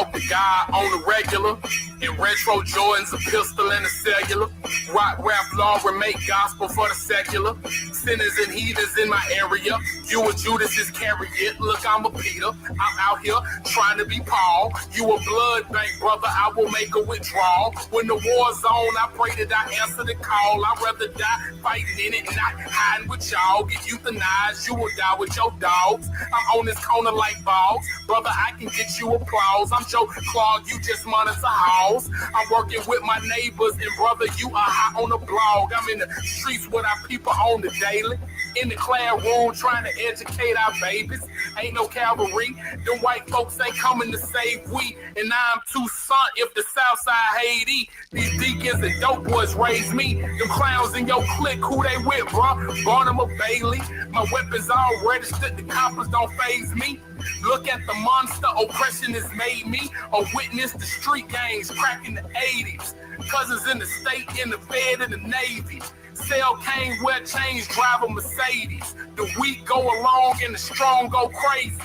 talk to God on the regular. In retro Jordans, a pistol and a cellular. Rock, rap, law, remake gospel for the secular. Sinners and heathens in my area. You a Judas Iscariot. Look, I'm a Peter. I'm out here trying to be Paul. You a blood bank, brother. I will make a withdrawal. When the war's on, I pray that I answer the call. I'd rather die fighting in it, not hiding with y'all. Get euthanized, you will die with your dogs. I'm on this corner like balls. Brother, I can get you applause. I'm Joe Clark, you just monitor halls. I'm working with my neighbors, and brother, you are hot on the blog. I'm in the streets with our people on the daily. In the classroom trying to educate our babies. Ain't no cavalry. Them white folks ain't coming to save we. And I'm too son if the South Side Haiti. These deacons and dope boys raised me. Them clowns in your clique, who they with, bro? Barnum or Bailey. My weapons all registered. The coppers don't faze me. Look at the monster oppression has made me a witness to street gangs cracking the 80s. Cousins in the state, in the Fed, in the Navy. Sell cane, wear chains, drive a Mercedes. The weak go along and the strong go crazy.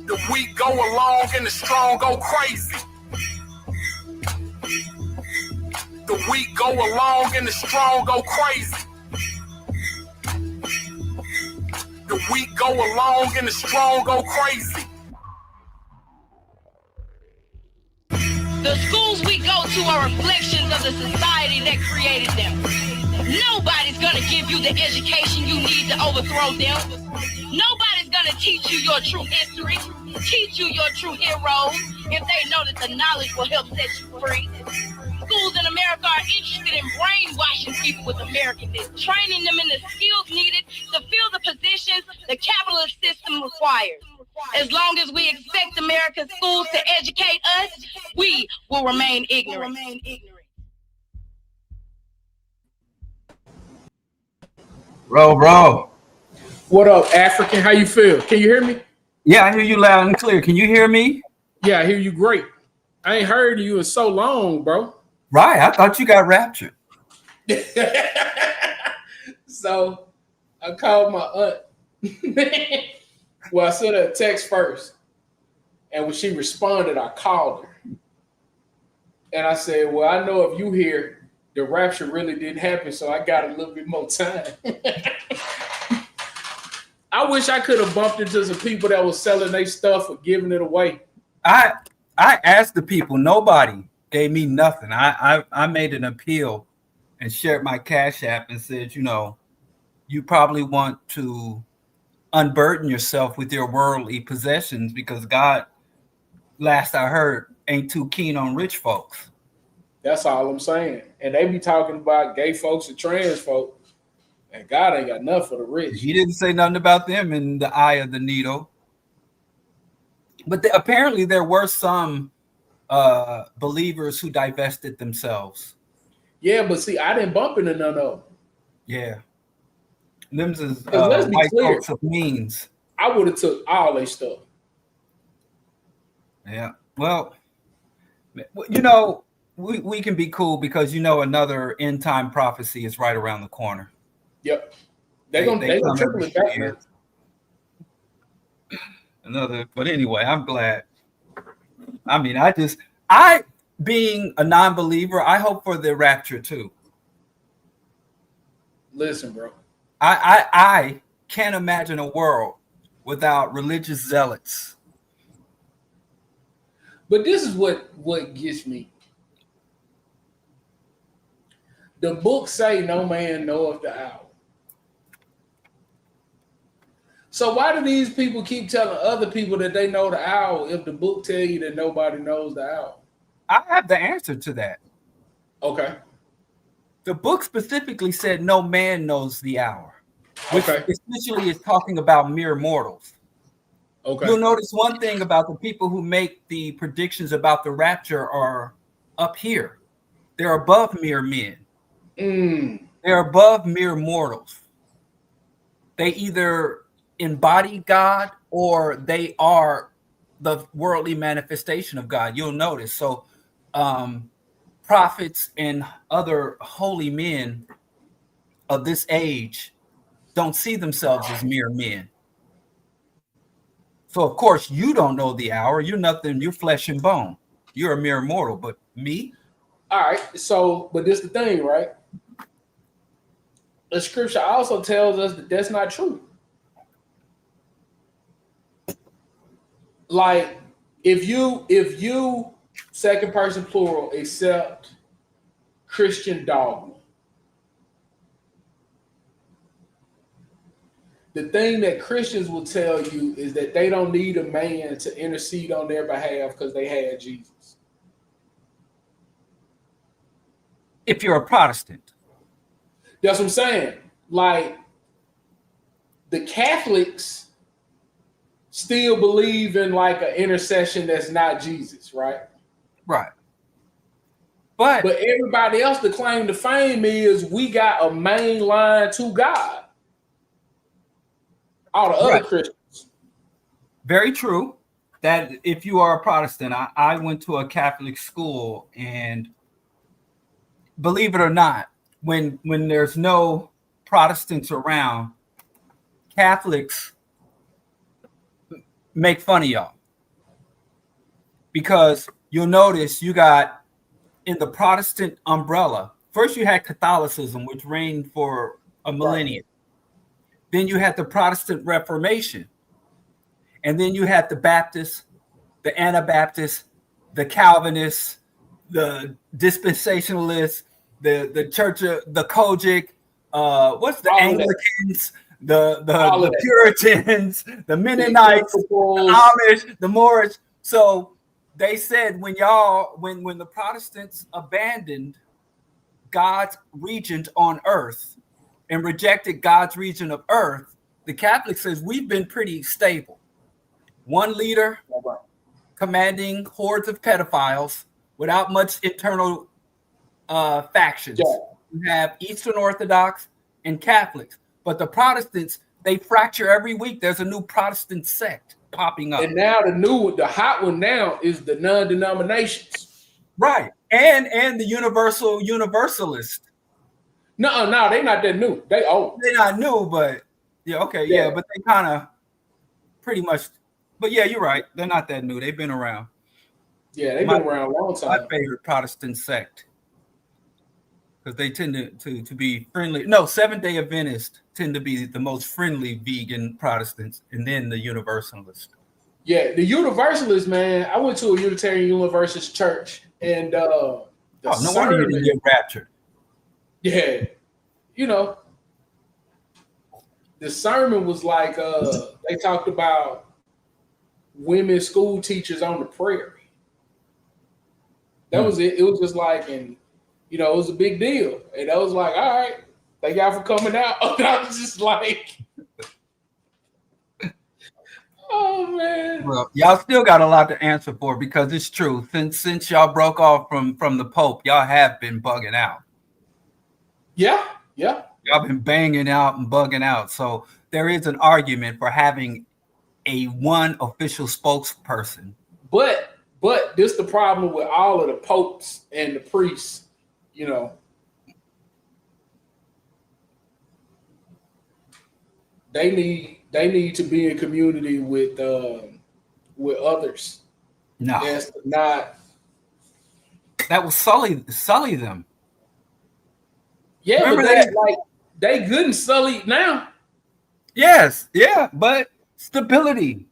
The weak go along and the strong go crazy. The weak go along and the strong go crazy. The weak go along and the strong go crazy. The schools we go to are reflections of the society that created them. Nobody's gonna give you the education you need to overthrow them. Nobody's gonna teach you your true history, teach you your true heroes, if they know that the knowledge will help set you free. Schools in America are interested in brainwashing people with Americanism, training them in the skills needed to fill the positions the capitalist system requires. As long as we expect American schools to educate us, we will remain ignorant. Bro. What up, African? How you feel? Can you hear me? Yeah, I hear you loud and clear. Can you hear me? Yeah, I hear you great. I ain't heard you in so long, bro. Right, I thought you got raptured. So I called my aunt. Well, I sent her a text first. And when she responded, I called her. And I said, well, I know if you hear, the rapture really didn't happen, so I got a little bit more time. I wish I could have bumped into some people that was selling their stuff or giving it away. I asked the people, nobody gave me nothing. I made an appeal and shared my Cash App and said, you know, you probably want to unburden yourself with your worldly possessions because God, last I heard, ain't too keen on rich folks. That's all I'm saying. And they be talking about gay folks and trans folks, and God ain't got enough for the rich. He didn't say nothing about them in the eye of the needle. But apparently there were some believers who divested themselves. Yeah, but see, I didn't bump into none of them. Yeah. Them's is let's be white clear. folks of means. I would have took all their stuff. Yeah. Well, you know, we can be cool because, you know, another end time prophecy is right around the corner. Yep. They gonna triple it back, man. But anyway, I'm glad. I mean, being a non-believer, I hope for the rapture too. Listen, bro. I can't imagine a world without religious zealots. But this is what gets me. The book say no man knoweth the hour. So why do these people keep telling other people that they know the hour if the book tell you that nobody knows the hour? I have the answer to that. Okay. The book specifically said no man knows the hour, which essentially is talking about mere mortals. Okay. You'll notice one thing about the people who make the predictions about the rapture are up here. They're above mere men. They're above mere mortals. They either embody God or they are the worldly manifestation of God. You'll notice. So prophets and other holy men of this age don't see themselves as mere men. So of course you don't know the hour. You're nothing. You're flesh and bone. You're a mere mortal. But me? All right. So, but this is the thing, right? The scripture also tells us that that's not true. Like, if you second person plural accept Christian dogma, the thing that Christians will tell you is that they don't need a man to intercede on their behalf because they had Jesus. If you're a Protestant. That's what I'm saying. Like, the Catholics still believe in like an intercession that's not Jesus, right? Right. But everybody else, the claim to fame is we got a main line to God. All the other Christians. Very true. That if you are a Protestant, I went to a Catholic school, and believe it or not, when there's no Protestants around, Catholics make fun of y'all. Because you'll notice you got in the Protestant umbrella, first you had Catholicism, which reigned for a millennium. Right. Then you had the Protestant Reformation. And then you had the Baptists, the Anabaptists, the Calvinists, the Dispensationalists, the Church of the Kojic, what's the Anglicans, the Puritans, the Mennonites, the Amish, the Moorish. So they said when the Protestants abandoned God's region on earth and rejected God's region of earth, the Catholic says we've been pretty stable. One leader commanding hordes of pedophiles without much internal factions. Yeah. You have Eastern Orthodox and Catholics, but the Protestants, they fracture every week. There's a new Protestant sect popping up. And now the hot one now is the non-denominations. Right. And the universalist. No, they're not that new. They old. They're not new, but yeah, but they kind of pretty much. But yeah, you're right. They're not that new. They've been around. Yeah, they've been around a long time. My favorite Protestant sect, because they tend to be friendly. No, Seventh-day Adventists tend to be the most friendly vegan Protestants, and then the Universalists. Yeah, the Universalists, man. I went to a Unitarian Universalist church, and no wonder you didn't get raptured. Yeah, the sermon was like they talked about women school teachers on the prairie. That was it. It was just like, and it was a big deal. And I was like, all right, thank y'all for coming out. I was just like, oh man. Well, y'all still got a lot to answer for, because it's true. Since y'all broke off from the Pope, y'all have been bugging out. Yeah. Y'all been banging out and bugging out. So there is an argument for having a one official spokesperson. But this the problem with all of the popes and the priests, They need to be in community with others. No. That's not. That will sully them. Yeah, remember but they good and sullied now. Yes, yeah, but stability.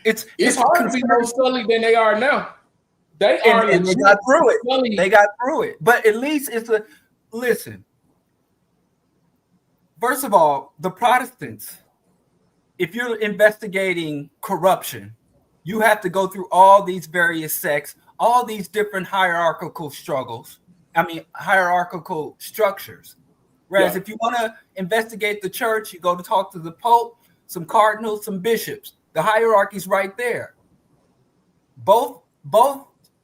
It's hard to be more sullied than they are now. They are, and they got through it. Sullied. They got through it. But at least listen. First of all, the Protestants, if you're investigating corruption, you have to go through all these various sects, all these different hierarchical structures. Whereas if you want to investigate the church, you go to talk to the Pope, some cardinals, some bishops. The hierarchy's right there. Both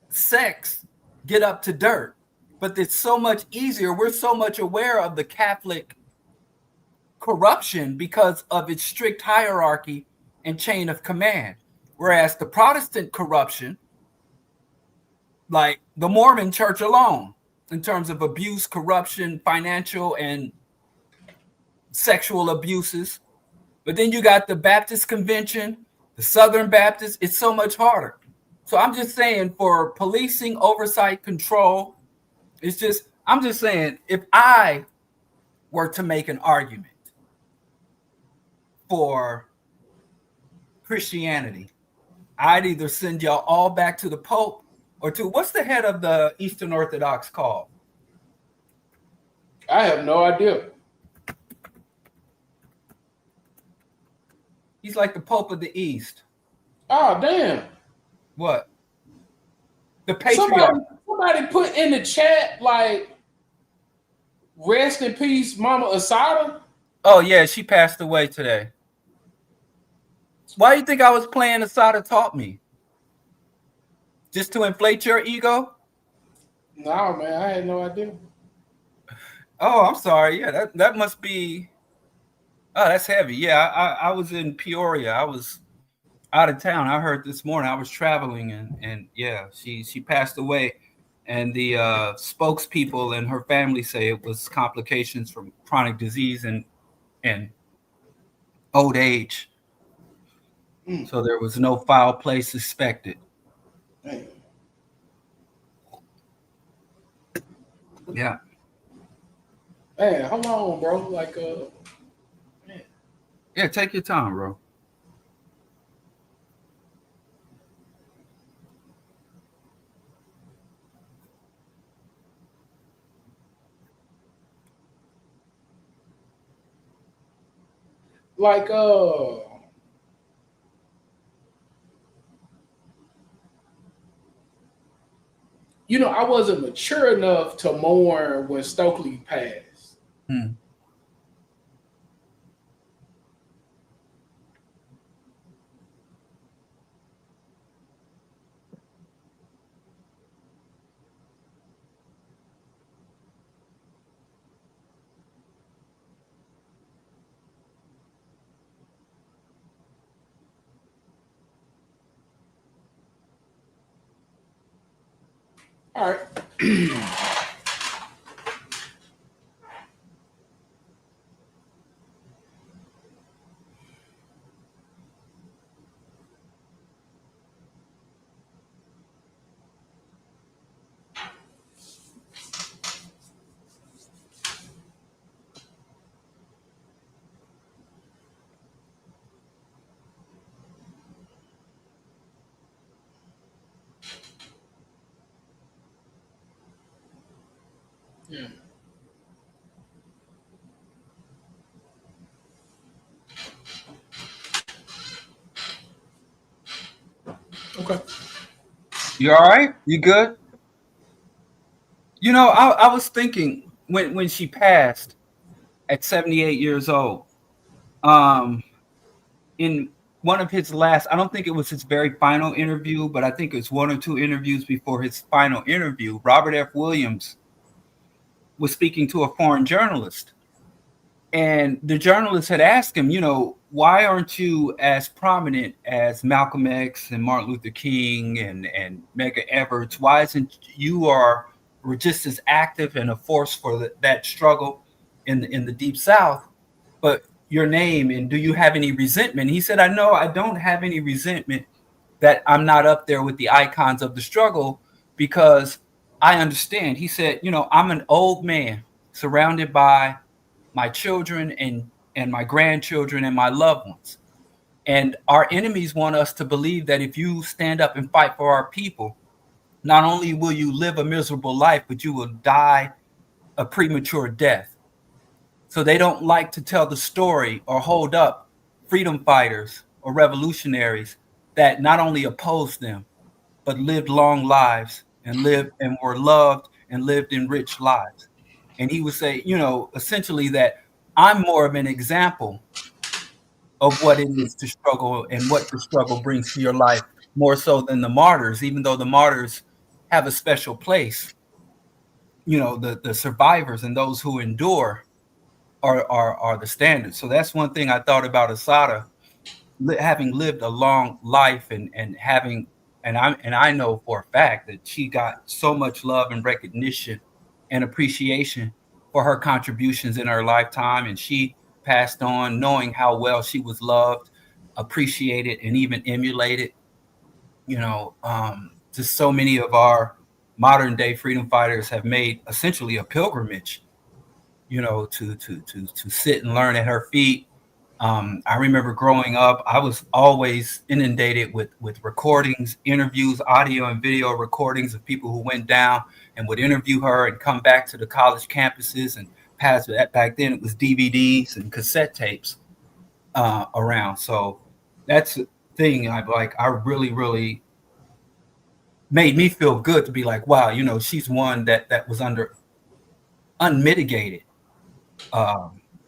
sects get up to dirt, but it's so much easier. We're so much aware of the Catholic corruption because of its strict hierarchy and chain of command. Whereas the Protestant corruption, like the Mormon church alone, in terms of abuse, corruption, financial and sexual abuses. But then you got the Baptist Convention, The Southern Baptists, it's so much harder. So I'm just saying, for policing, oversight, control, I'm just saying, if I were to make an argument for Christianity, I'd either send y'all all back to the Pope or to, what's the head of the Eastern Orthodox called? I have no idea. He's like the Pope of the East. Oh, damn. What? The patriarch. Somebody put in the chat, like, rest in peace, Mama Assata. Oh, yeah, she passed away today. Why do you think I was playing Assata Taught Me? Just to inflate your ego? No, man, I had no idea. Oh, I'm sorry. Yeah, that must be. Oh, that's heavy. Yeah, I was in Peoria. I was out of town. I heard this morning. I was traveling, and yeah, she passed away. And the spokespeople and her family say it was complications from chronic disease and old age. So there was no foul play suspected. Damn. Yeah. Man, hold on, bro. Like, man. Yeah, take your time, bro. Like, you know, I wasn't mature enough to mourn when Stokely passed. All right. Yeah. Okay. You all right? You good? You know, I was thinking when she passed at 78 years old, in one of his last, I don't think it was his very final interview, but I think it's one or two interviews before his final interview, Robert F. Williams was speaking to a foreign journalist. And the journalist had asked him, you know, why aren't you as prominent as Malcolm X and Martin Luther King and Medgar Evers? Why isn't you are just as active and a force for that struggle in the Deep South? But your name, and do you have any resentment? He said, I don't have any resentment that I'm not up there with the icons of the struggle, because I understand. He said, you know, I'm an old man surrounded by my children and my grandchildren and my loved ones. And our enemies want us to believe that if you stand up and fight for our people, not only will you live a miserable life, but you will die a premature death. So they don't like to tell the story or hold up freedom fighters or revolutionaries that not only opposed them, but lived long lives and were loved and lived in rich lives. And he would say, you know, essentially that I'm more of an example of what it is to struggle and what the struggle brings to your life, more so than the martyrs, even though the martyrs have a special place. You know, the survivors and those who endure are the standard. So that's one thing I thought about Assata, having lived a long life and I know for a fact that she got so much love and recognition and appreciation for her contributions in her lifetime, and she passed on knowing how well she was loved appreciate it and even emulate it. Just so many of our modern day freedom fighters have made essentially a pilgrimage, to sit and learn at her feet. I remember growing up, I was always inundated with recordings, interviews, audio and video recordings of people who went down and would interview her and come back to the college campuses and pass that. Back then it was DVDs and cassette tapes around. So that's the thing I really, really made me feel good to be like, wow, she's one that was under unmitigated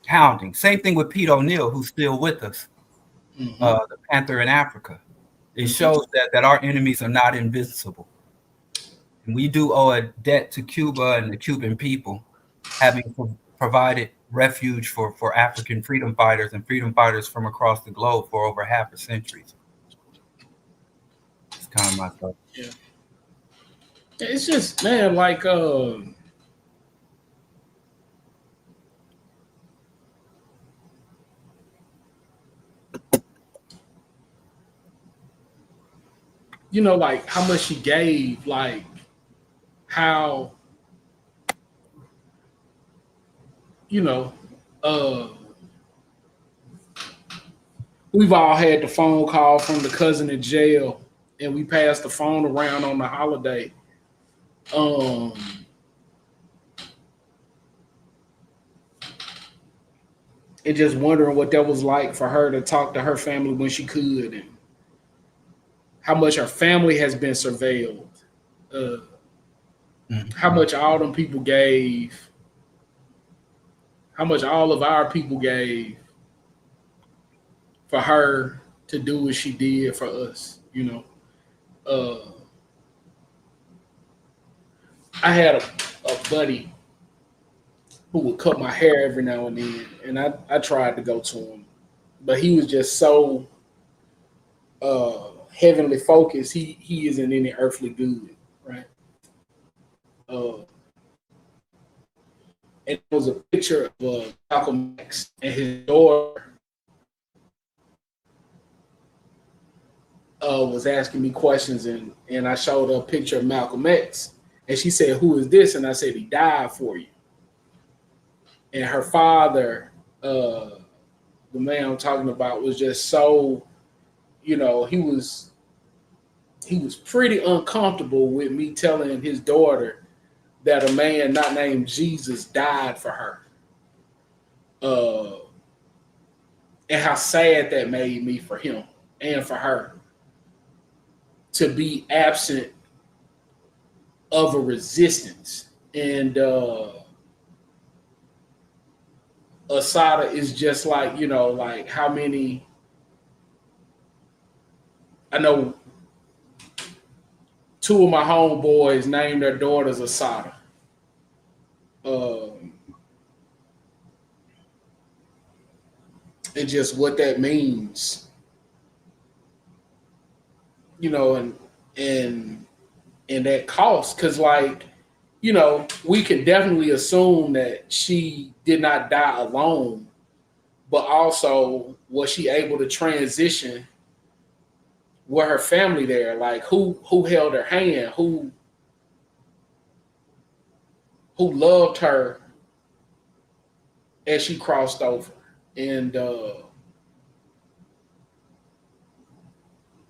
hounding. Same thing with Pete O'Neill, who's still with us, the Panther in Africa. It shows that our enemies are not invisible. And we do owe a debt to Cuba and the Cuban people, having provided refuge for African freedom fighters and freedom fighters from across the globe for over half a century. It's kind of my thought. Yeah. It's just, man, like, like how much she gave, like how, we've all had the phone call from the cousin in jail, and we passed the phone around on the holiday. And just wondering what that was like for her to talk to her family when she could, and how much her family has been surveilled, how much all them people gave, how much all of our people gave for her to do what she did for us, I had a buddy who would cut my hair every now and then, and I tried to go to him, but he was just so heavenly focused. He isn't any earthly good, right? And it was a picture of Malcolm X and his daughter was asking me questions, and I showed her a picture of Malcolm X, and she said, "Who is this?" And I said, "He died for you." And her father, the man I'm talking about, was just so, he was pretty uncomfortable with me telling his daughter that a man not named Jesus died for her. And how sad that made me for him and for her to be absent of a resistance. And Assata is just like, like how many, I know two of my homeboys named their daughters Assata. And just what that means, and that cost, because we can definitely assume that she did not die alone, but also was she able to transition with her family there? Like who held her hand, who loved her as she crossed over. And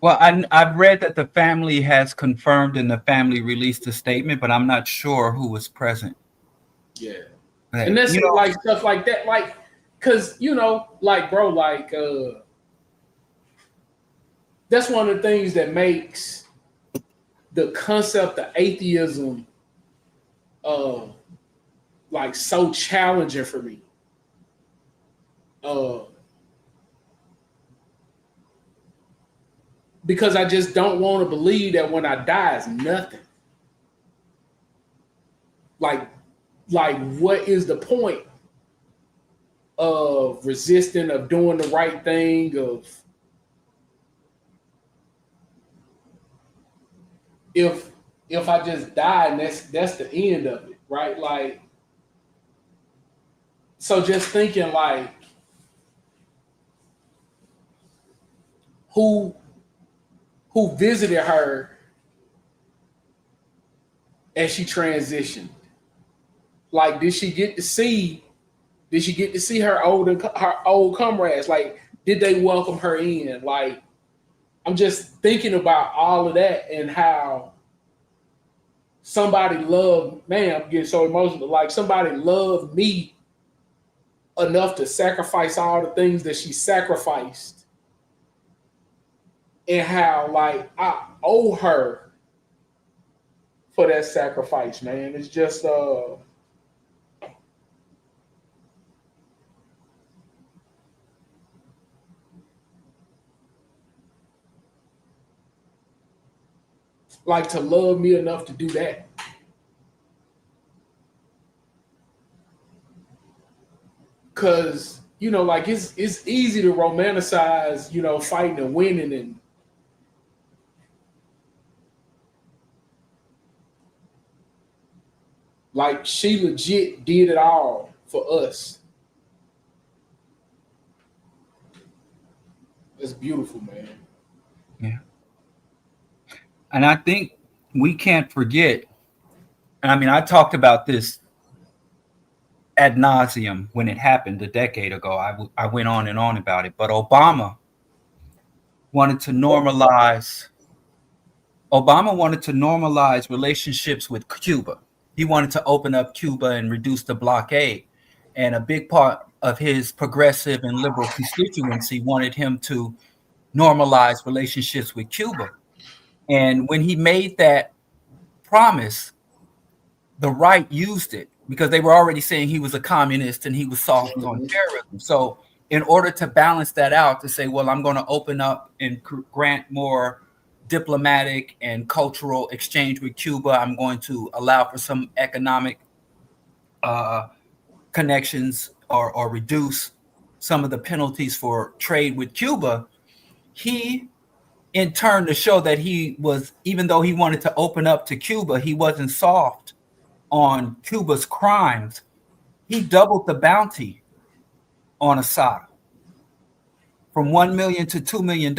well, I've read that the family has confirmed and the family released a statement, but I'm not sure who was present. Yeah. And that's like stuff like that, like, cause bro, that's one of the things that makes the concept of atheism so challenging for me. Because I just don't want to believe that when I die is nothing. Like what is the point of resisting, of doing the right thing, of if I just die and that's the end of it, right? Like, so just thinking who visited her as she transitioned. Like, did she get to see her old comrades? Like, did they welcome her in? Like, I'm just thinking about all of that and how somebody loved, man, I'm getting so emotional. Like, somebody loved me enough to sacrifice all the things that she sacrificed, and how, like, I owe her for that sacrifice, man. It's just like, to love me enough to do that. Cause, you know, like, it's easy to romanticize, you know, fighting and winning, and like, she legit did it all for us. It's beautiful, man. Yeah. And I think we can't forget, and I mean, I talked about this ad nauseum when it happened a decade ago. I went on and on about it, but Obama wanted to normalize relationships with Cuba. He wanted to open up Cuba and reduce the blockade. And a big part of his progressive and liberal constituency wanted him to normalize relationships with Cuba. And when he made that promise, the right used it because they were already saying he was a communist and he was soft on terrorism. So in order to balance that out, to say, well, I'm going to open up and grant more diplomatic and cultural exchange with Cuba, I'm going to allow for some economic connections or reduce some of the penalties for trade with Cuba, he, in turn, to show that he was, even though he wanted to open up to Cuba, he wasn't soft on Cuba's crimes. He doubled the bounty on Assata from $1 million to $2 million.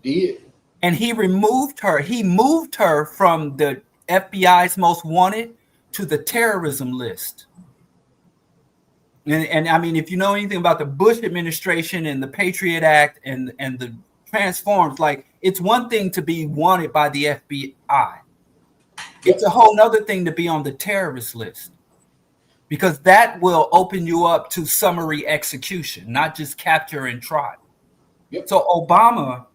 Did. And he removed her. He moved her from the FBI's most wanted to the terrorism list. And I mean, if you know anything about the Bush administration and the Patriot Act and the transforms, like, it's one thing to be wanted by the FBI. It's a whole nother thing to be on the terrorist list, because that will open you up to summary execution, not just capture and trial. Yep. So Obama,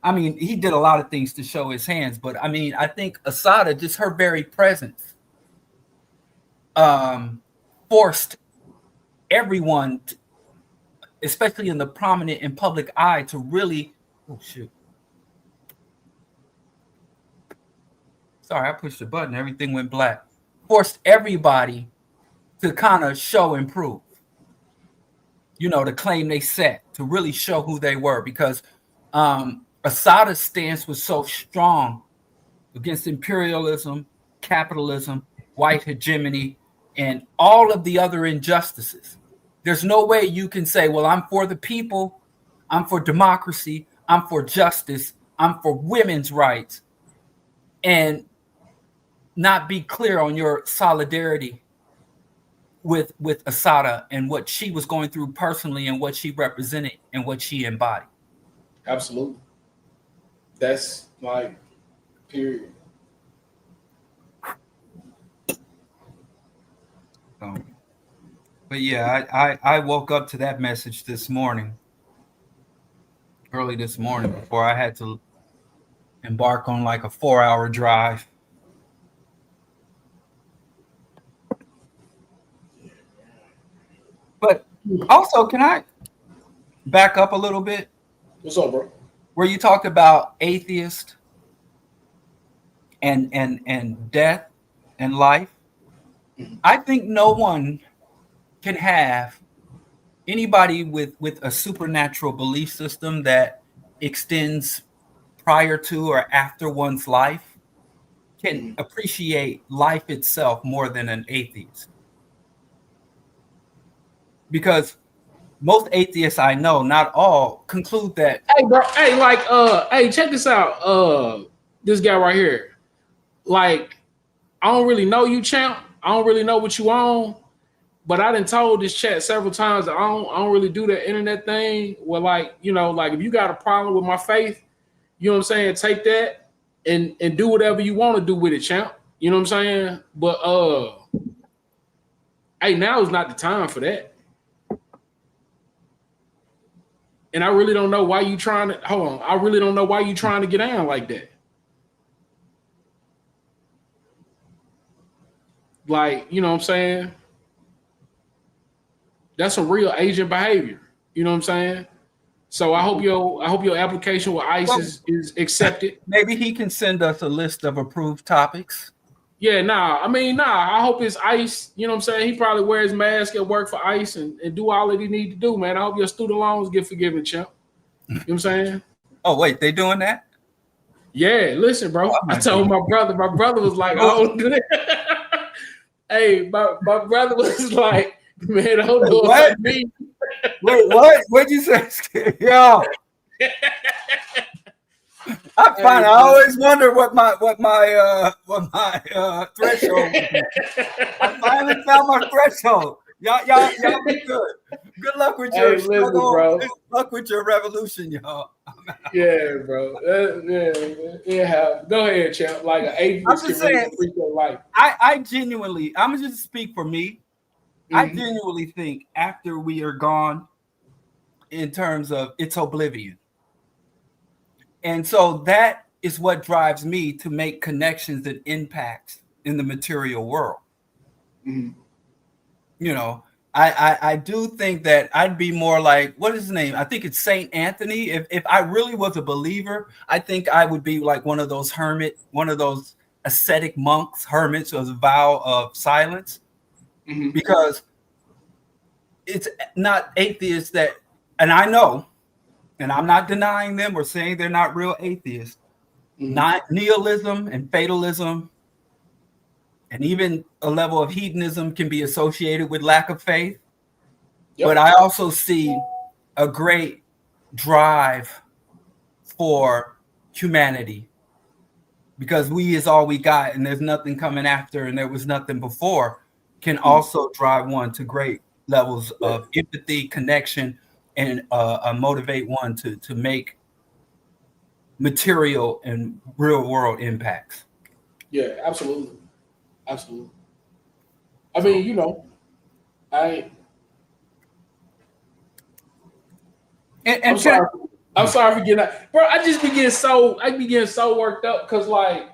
I mean, he did a lot of things to show his hands, but I mean, I think Assata, just her very presence, forced everyone, especially in the prominent and public eye, to really, oh shoot. Sorry, I pushed the button. Everything went black. Forced everybody to kind of show and prove, you know, the claim they set, to really show who they were, because Assata's stance was so strong against imperialism, capitalism, white hegemony, and all of the other injustices. There's no way you can say, well, I'm for the people, I'm for democracy, I'm for justice, I'm for women's rights, and not be clear on your solidarity with Assata and what she was going through personally and what she represented and what she embodied. Absolutely. That's like, period. But yeah, I woke up to that message this morning, early this morning, before I had to embark on like a 4-hour drive. But also, can I back up a little bit? What's up, bro? Where you talked about atheist and death and life. I think no one can have anybody with a supernatural belief system that extends prior to or after one's life can appreciate life itself more than an atheist. Because most atheists I know, not all, conclude that. Hey, bro. Hey, like, hey, check this out. This guy right here. Like, I don't really know you, champ. I don't really know what you on. But I done told this chat several times that I don't really do that internet thing. Where, like, you know, like if you got a problem with my faith, you know what I'm saying, take that and do whatever you want to do with it, champ. You know what I'm saying? But hey, now is not the time for that. And I really don't know why you trying to hold on. I really don't know why you trying to get down like that. Like, you know what I'm saying? That's some real agent behavior. You know what I'm saying? So I hope your application with ICE is accepted. Maybe he can send us a list of approved topics. Yeah, I hope it's ICE. You know what I'm saying? He probably wears mask at work for ICE and do all that he need to do, man. I hope your student loans get forgiven, champ. You know what I'm saying? Oh, wait, they doing that? Yeah, listen, bro. I told my brother was like, I don't do that. Hey, my brother was like, man, I don't know what me. Wait, what? What'd you say? Yo. I always wonder what my threshold is. I finally found my threshold. Y'all be good. Good luck with your struggle. Bro. Good luck with your revolution, y'all. Yeah, bro. Yeah. Go ahead, champ. Like an atheist. I'm just saying, life. I genuinely, I'm gonna just speak for me. Mm-hmm. I genuinely think after we are gone, in terms of it's oblivion. And so that is what drives me to make connections and impacts in the material world. Mm-hmm. You know, I do think that I'd be more like, what is his name? I think it's Saint Anthony. If I really was a believer, I think I would be like one of those ascetic monks, hermits, with a vow of silence. Mm-hmm. Because it's not atheists that, and I know, and I'm not denying them or saying they're not real atheists. Mm-hmm. Not nihilism and fatalism, and even a level of hedonism can be associated with lack of faith. Yep. But I also see a great drive for humanity, because we is all we got, and there's nothing coming after, and there was nothing before, can also drive one to great levels of empathy, connection, and motivate one to make material and real world impacts. Yeah, absolutely. Absolutely. I mean, you know, I'm sorry for getting that. Bro, I be getting so worked up because, like,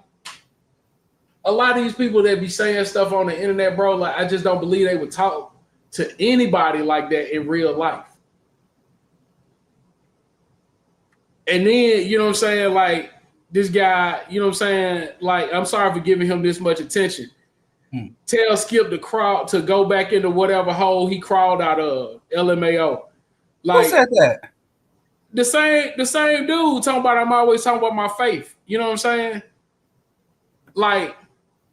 a lot of these people that be saying stuff on the internet, bro, like, I just don't believe they would talk to anybody like that in real life. And then, you know what I'm saying, like, this guy, you know what I'm saying, like, I'm sorry for giving him this much attention. Tell Skip to go back into whatever hole he crawled out of, LMAO. Like, who said that? The same dude talking about, I'm always talking about my faith. You know what I'm saying? Like,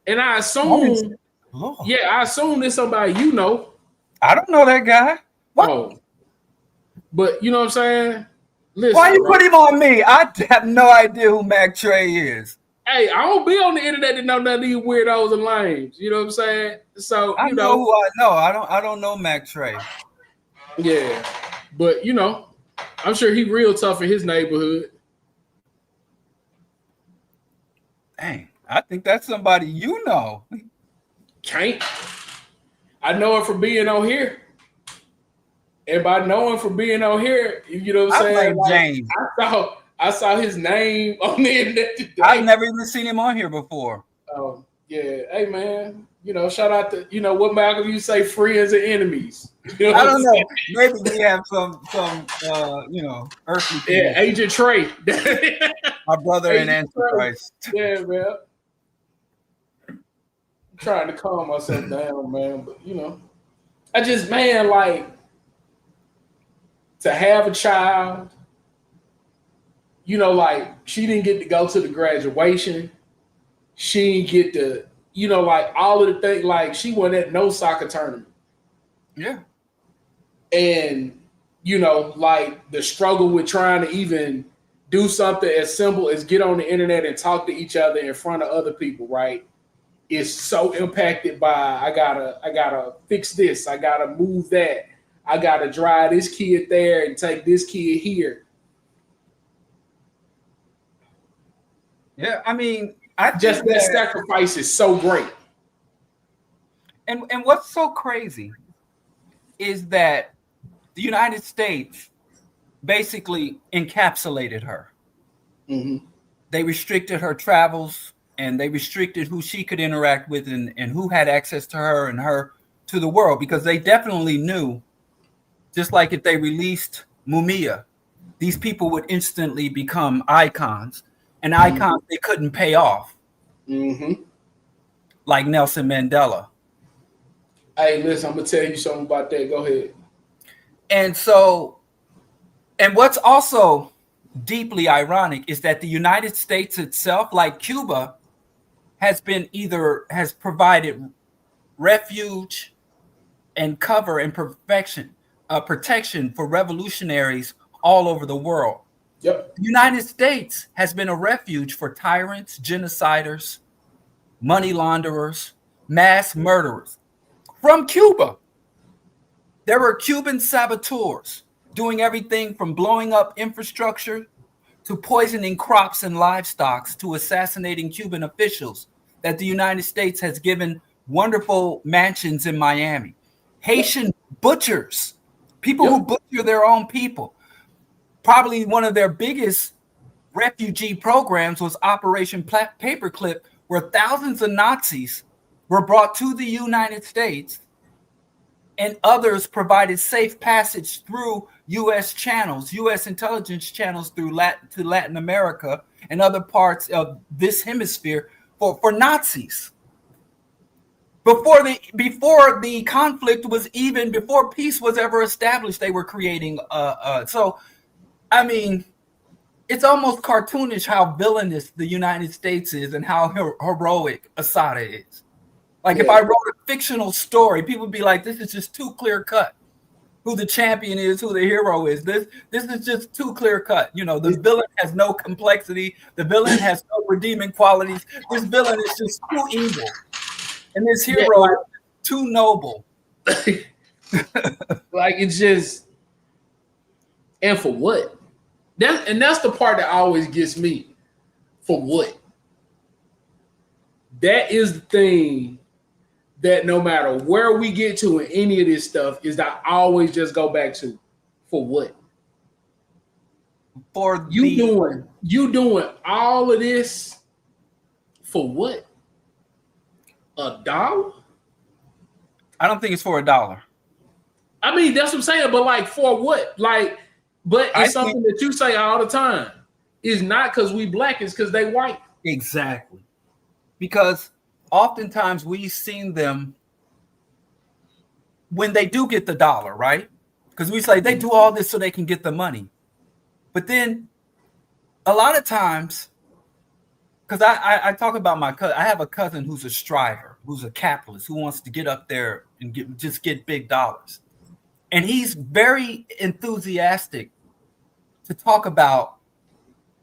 and I assume, I assume this somebody you know. I don't know that guy. What? Oh. But you know what I'm saying? Listen, why you put him on me? I have no idea who Mac Trey is. Hey, I don't be on the internet to know none of these weirdos and lames. You know what I'm saying? So I know who I know. I don't know Mac Trey. Yeah, but you know, I'm sure he real tough in his neighborhood. Dang, I think that's somebody you know. Can't. I know him for being on here. And by knowing for being on here, you know what I'm saying? Like James. I saw his name on the internet today. I've never even seen him on here before. Yeah. Hey, man. You know, shout out to, you know, what Malcolm you say, friends and enemies. You know I don't know. Maybe we have some you know, earthly people. Yeah, Agent Trey. My brother in Antichrist. Yeah, man. I'm trying to calm myself down, man. But, you know, I just, man, like, to have a child, you know, like, she didn't get to go to the graduation. She didn't get to, you know, like, all of the things, like, she went at no soccer tournament. Yeah. And like the struggle with trying to even do something as simple as get on the internet and talk to each other in front of other people, right? Is so impacted by I gotta fix this, I gotta move that, I gotta drive this kid there and take this kid here. Yeah, I mean, just that sacrifice is so great. And what's so crazy is that the United States basically encapsulated her. Mm-hmm. They restricted her travels, and they restricted who she could interact with and who had access to her and her to the world, because they definitely knew, just like if they released Mumia, these people would instantly become icons, and icons they couldn't pay off. Mm-hmm. Like Nelson Mandela. Hey, listen, I'm going to tell you something about that. Go ahead. And so, and what's also deeply ironic is that the United States itself, like Cuba, has provided refuge and cover and protection for revolutionaries all over the world. Yep. The United States has been a refuge for tyrants, genociders, money launderers, mass murderers. From Cuba, there were Cuban saboteurs doing everything from blowing up infrastructure to poisoning crops and livestock to assassinating Cuban officials that the United States has given wonderful mansions in Miami. Haitian butchers, people who butcher their own people. Probably one of their biggest refugee programs was Operation Paperclip, where thousands of Nazis were brought to the United States, and others provided safe passage through U.S. channels, U.S. intelligence channels to Latin America and other parts of this hemisphere for Nazis. Before the conflict was even, before peace was ever established, they were creating. So, I mean, it's almost cartoonish how villainous the United States is and how heroic Assata is. Like if I wrote a fictional story, people would be like, this is just too clear cut. Who the champion is, who the hero is. This is just too clear cut. The villain has no complexity. The villain has no redeeming qualities. This villain is just too evil. And this hero is too noble. Like it's just, and for what? That's the part that always gets me. For what? That is the thing that no matter where we get to in any of this stuff is that I always just go back to, for what? For you doing all of this for what? $1? I don't think it's for $1. I mean, that's what I'm saying, but like for what? Like, but it's something that you say all the time. It's not because we black, it's because they white. Exactly. Because oftentimes we've seen them when they do get the dollar, right? Because we say they do all this so they can get the money. But then a lot of times, because I talk about my cousin, I have a cousin who's a striver, who's a capitalist, who wants to get up there and get big dollars. And he's very enthusiastic to talk about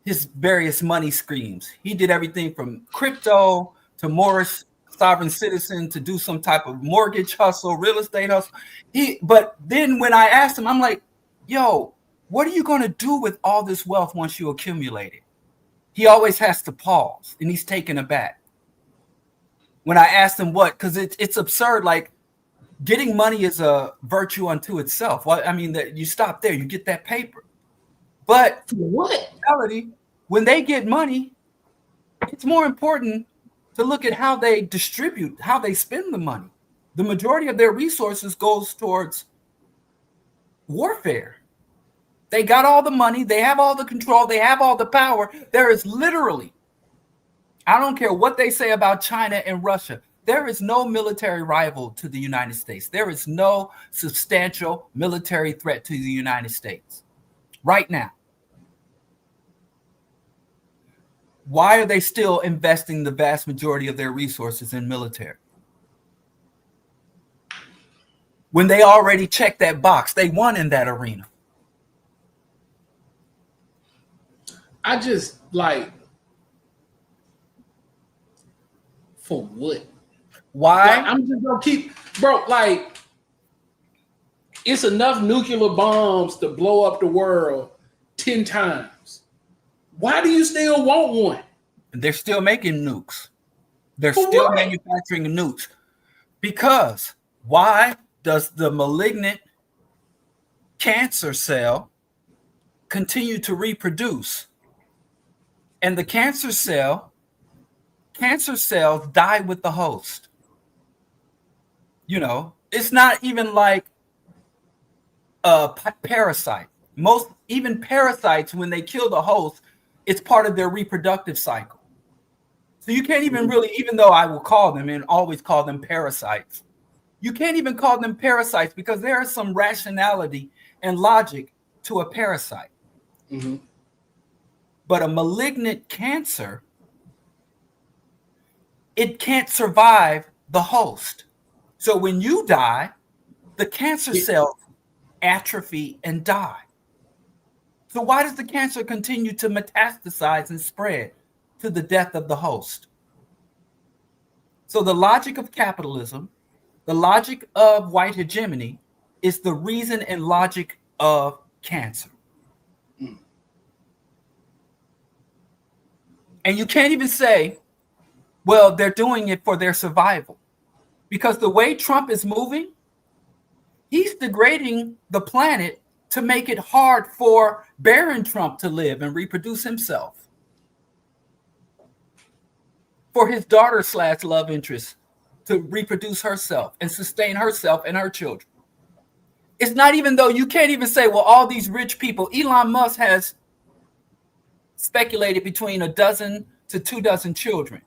his various money schemes. He did everything from crypto to Morris Sovereign Citizen to do some type of mortgage hustle, real estate hustle. But then when I asked him, I'm like, yo, what are you going to do with all this wealth once you accumulate it? He always has to pause, and he's taken aback. When I asked him what, because it's absurd, like getting money is a virtue unto itself. Well, I mean, that you stop there, you get that paper. But what? In reality, when they get money, it's more important to look at how they distribute, how they spend the money. The majority of their resources goes towards warfare. They got all the money, they have all the control, they have all the power. There is literally, I don't care what they say about China and Russia, there is no military rival to the United States. There is no substantial military threat to the United States right now. Why are they still investing the vast majority of their resources in military? When they already checked that box, they won in that arena. I just like, for what? Why? Like, I'm just gonna keep, bro. Like, it's enough nuclear bombs to blow up the world 10 times. Why do you still want one? They're still making nukes. They're For still what? manufacturing nukes. Because why does the malignant cancer cell continue to reproduce? And the cancer cells die with the host. You know, it's not even like a parasite. Most, even parasites, when they kill the host, it's part of their reproductive cycle. So you can't even really, even though I will call them and always call them parasites, you can't even call them parasites because there is some rationality and logic to a parasite. Mm-hmm. But a malignant cancer, it can't survive the host. So when you die, the cancer cells atrophy and die. So why does the cancer continue to metastasize and spread to the death of the host? So the logic of capitalism, the logic of white hegemony, is the reason and logic of cancer. And you can't even say, well, they're doing it for their survival. Because the way Trump is moving, he's degrading the planet to make it hard for Baron Trump to live and reproduce himself. For his daughter / love interest to reproduce herself and sustain herself and her children. It's not even though you can't even say, well, all these rich people, Elon Musk has speculated between 12 to 24 children.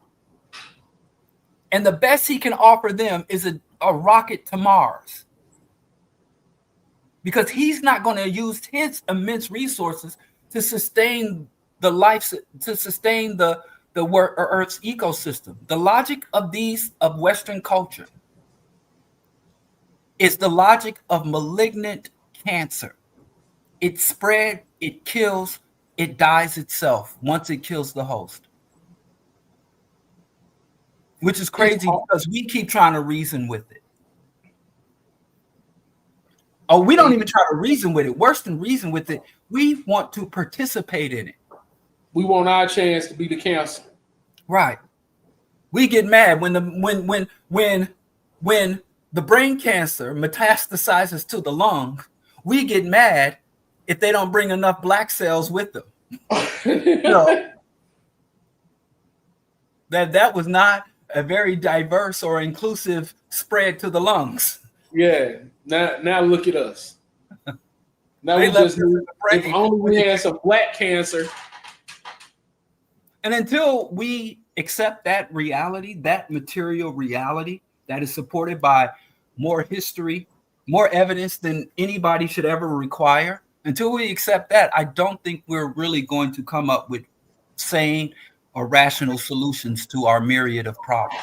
And the best he can offer them is a rocket to Mars. Because he's not going to use his immense resources to sustain the life, to sustain the Earth's ecosystem. The logic of Western culture is the logic of malignant cancer. It spread, it kills, it dies itself once it kills the host. Which is crazy because we keep trying to reason with it. Oh, we don't even try to reason with it. Worse than reason with it, we want to participate in it. We want our chance to be the cancer. Right. We get mad when the brain cancer metastasizes to the lung. We get mad if they don't bring enough black cells with them. That was not a very diverse or inclusive spread to the lungs. Yeah. Now look at us. Now we just need, if only we had some black cancer. And until we accept that reality, that material reality that is supported by more history, more evidence than anybody should ever require, until we accept that, I don't think we're really going to come up with sane or rational solutions to our myriad of problems.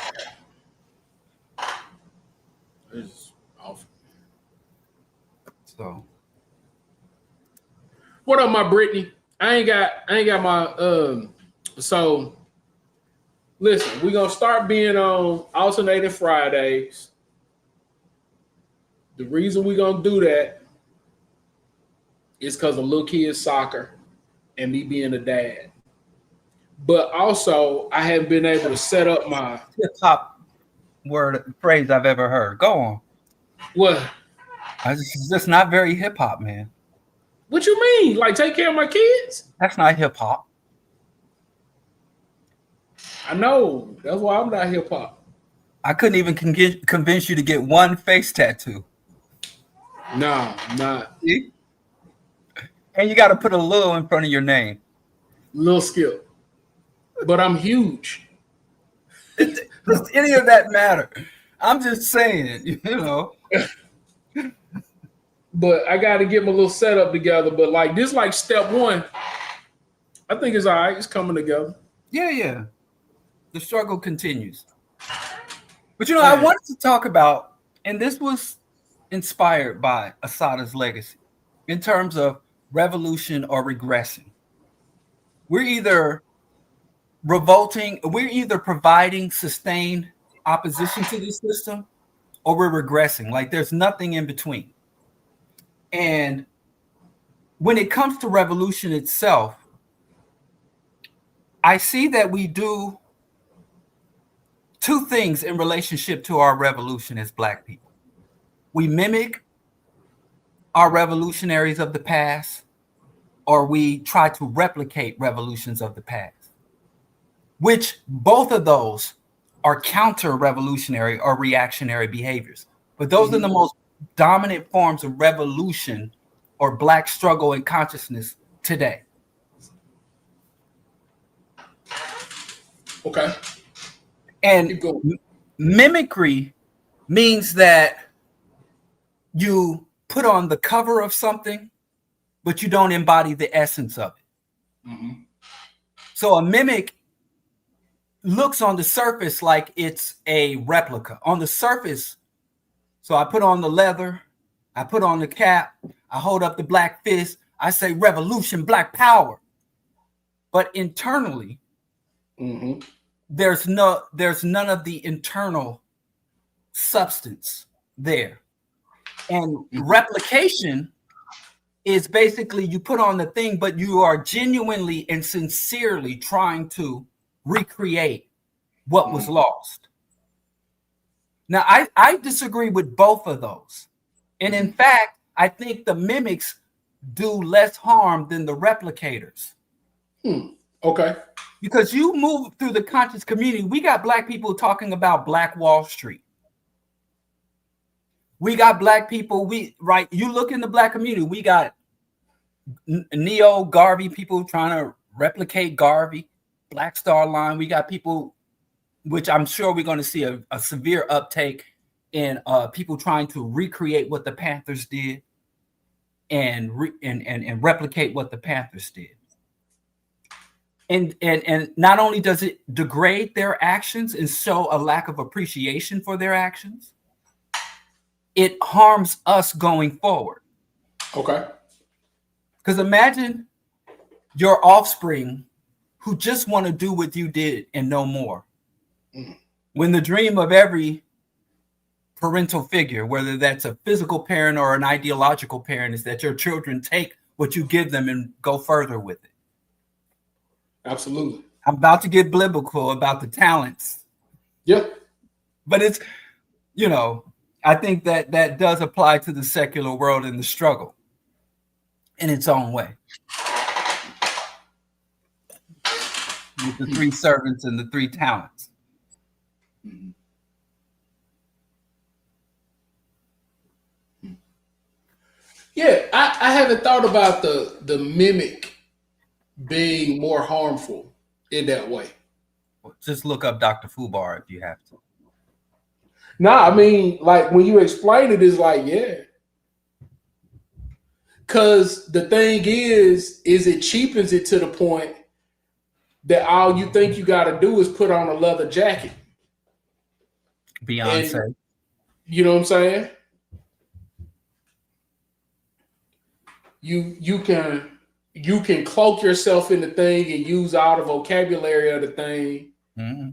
It's awful. So, what up, my Brittany? I ain't got my so listen, we're gonna start being on alternating Fridays. The reason we're gonna do that is because of little kids soccer and me being a dad. But also I haven't been able to set up my top phrase I've ever heard. Go on. What? It's just not very hip hop, man. What you mean? Like take care of my kids? That's not hip hop. I know. That's why I'm not hip hop. I couldn't even convince you to get one face tattoo. No, not. See? And you got to put a little in front of your name. Little Skip. But I'm huge. Does any of that matter? I'm just saying, you know. But I got to get my little setup together. But like this, like step one, I think it's all right. It's coming together. Yeah. The struggle continues. But, you know, I wanted to talk about, and this was inspired by Assata's legacy in terms of revolution or regression. we're either revolting, we're either providing sustained opposition to the system, or we're regressing. Like there's nothing in between. And when it comes to revolution itself, I see that we do two things in relationship to our revolution as Black people. We mimic our revolutionaries of the past, or we try to replicate revolutions of the past, which both of those are counter-revolutionary or reactionary behaviors. But those are the most dominant forms of revolution or Black struggle and consciousness today. Okay. And mimicry means that you put on the cover of something, but you don't embody the essence of it. Mm-hmm. So a mimic looks on the surface like it's a replica. On the surface, so I put on the leather, I put on the cap, I hold up the black fist, I say revolution, Black power. But internally, there's none of the internal substance there. And replication is basically you put on the thing, but you are genuinely and sincerely trying to recreate what was lost. Now, I disagree with both of those. And in fact, I think the mimics do less harm than the replicators. Okay. Because you move through the conscious community, we got Black people talking about Black Wall Street. We got Black people, you look in the Black community, we got neo-Garvey people trying to replicate Garvey, Black Star Line. We got people, which I'm sure we're going to see a severe uptake in people trying to recreate what the Panthers did and replicate what the Panthers did. And not only does it degrade their actions and show a lack of appreciation for their actions, it harms us going forward. Okay. Because imagine your offspring who just want to do what you did and no more. When the dream of every parental figure, whether that's a physical parent or an ideological parent, is that your children take what you give them and go further with it. Absolutely. I'm about to get biblical about the talents. Yep. But it's, I think that does apply to the secular world and the struggle in its own way. With the three servants and the three talents. Yeah, I haven't thought about the mimic being more harmful in that way. Just look up Dr. Fubar if you have to. No, I mean, like when you explain it, it's like, yeah. Because the thing is it cheapens it to the point that all you think you got to do is put on a leather jacket. Beyonce. And, you know what I'm saying? You can cloak yourself in the thing and use all the vocabulary of the thing. Mm-hmm.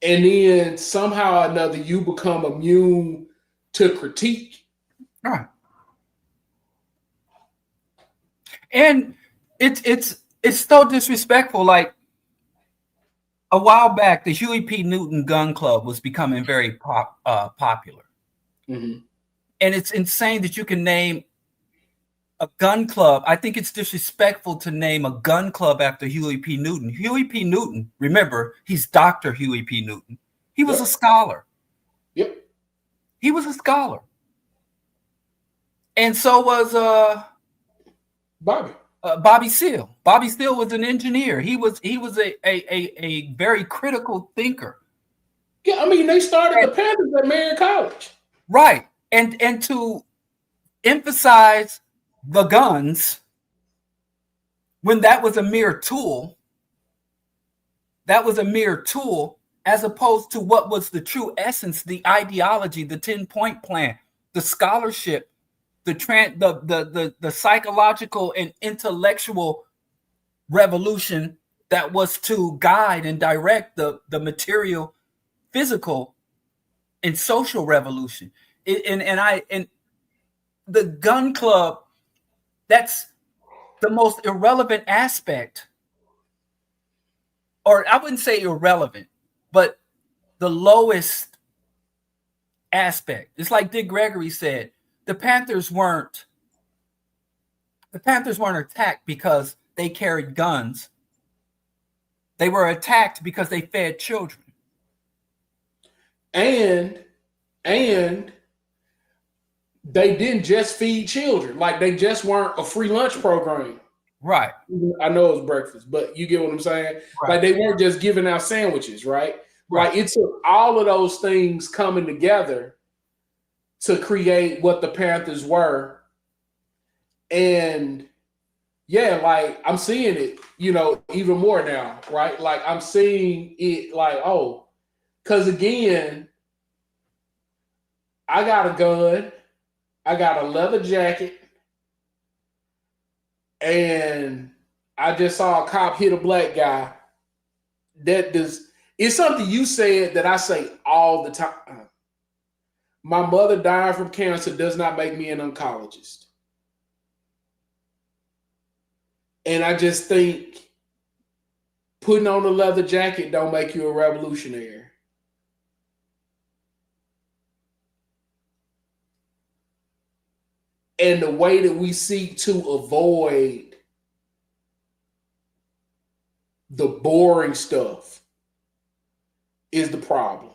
And then somehow or another you become immune to critique. All right. And it's so disrespectful. Like a while back, the Huey P. Newton Gun Club was becoming very popular. Mm-hmm. And it's insane that you can name a gun club. I think it's disrespectful to name a gun club after Huey P. Newton. Huey P. Newton, remember, he's Dr. Huey P. Newton. He was a scholar. Yep. He was a scholar. And so was Bobby Seale. Bobby Seale was an engineer. He was a very critical thinker. Yeah, I mean, they started the Panthers at Marion College. Right. And to emphasize the guns when that was a mere tool as opposed to what was the true essence, the ideology, the 10-point plan, the scholarship, the psychological and intellectual revolution that was to guide and direct the material, physical, and social revolution. And the gun club, that's the most irrelevant aspect, or I wouldn't say irrelevant, but the lowest aspect. It's like Dick Gregory said, the Panthers weren't attacked because they carried guns. They were attacked because they fed children. And they didn't just feed children. Like, they just weren't a free lunch program. Right. I know it was breakfast, but you get what I'm saying? Right. Like, they weren't just giving out sandwiches, right? Like, it took all of those things coming together to create what the Panthers were. And yeah, like, I'm seeing it, you know, even more now, right? Like, I'm seeing it like, oh, because again, I got a gun, I got a leather jacket, and I just saw a cop hit a black guy. It's something you said that I say all the time. My mother dying from cancer does not make me an oncologist. And I just think putting on a leather jacket don't make you a revolutionary. And the way that we seek to avoid the boring stuff is the problem.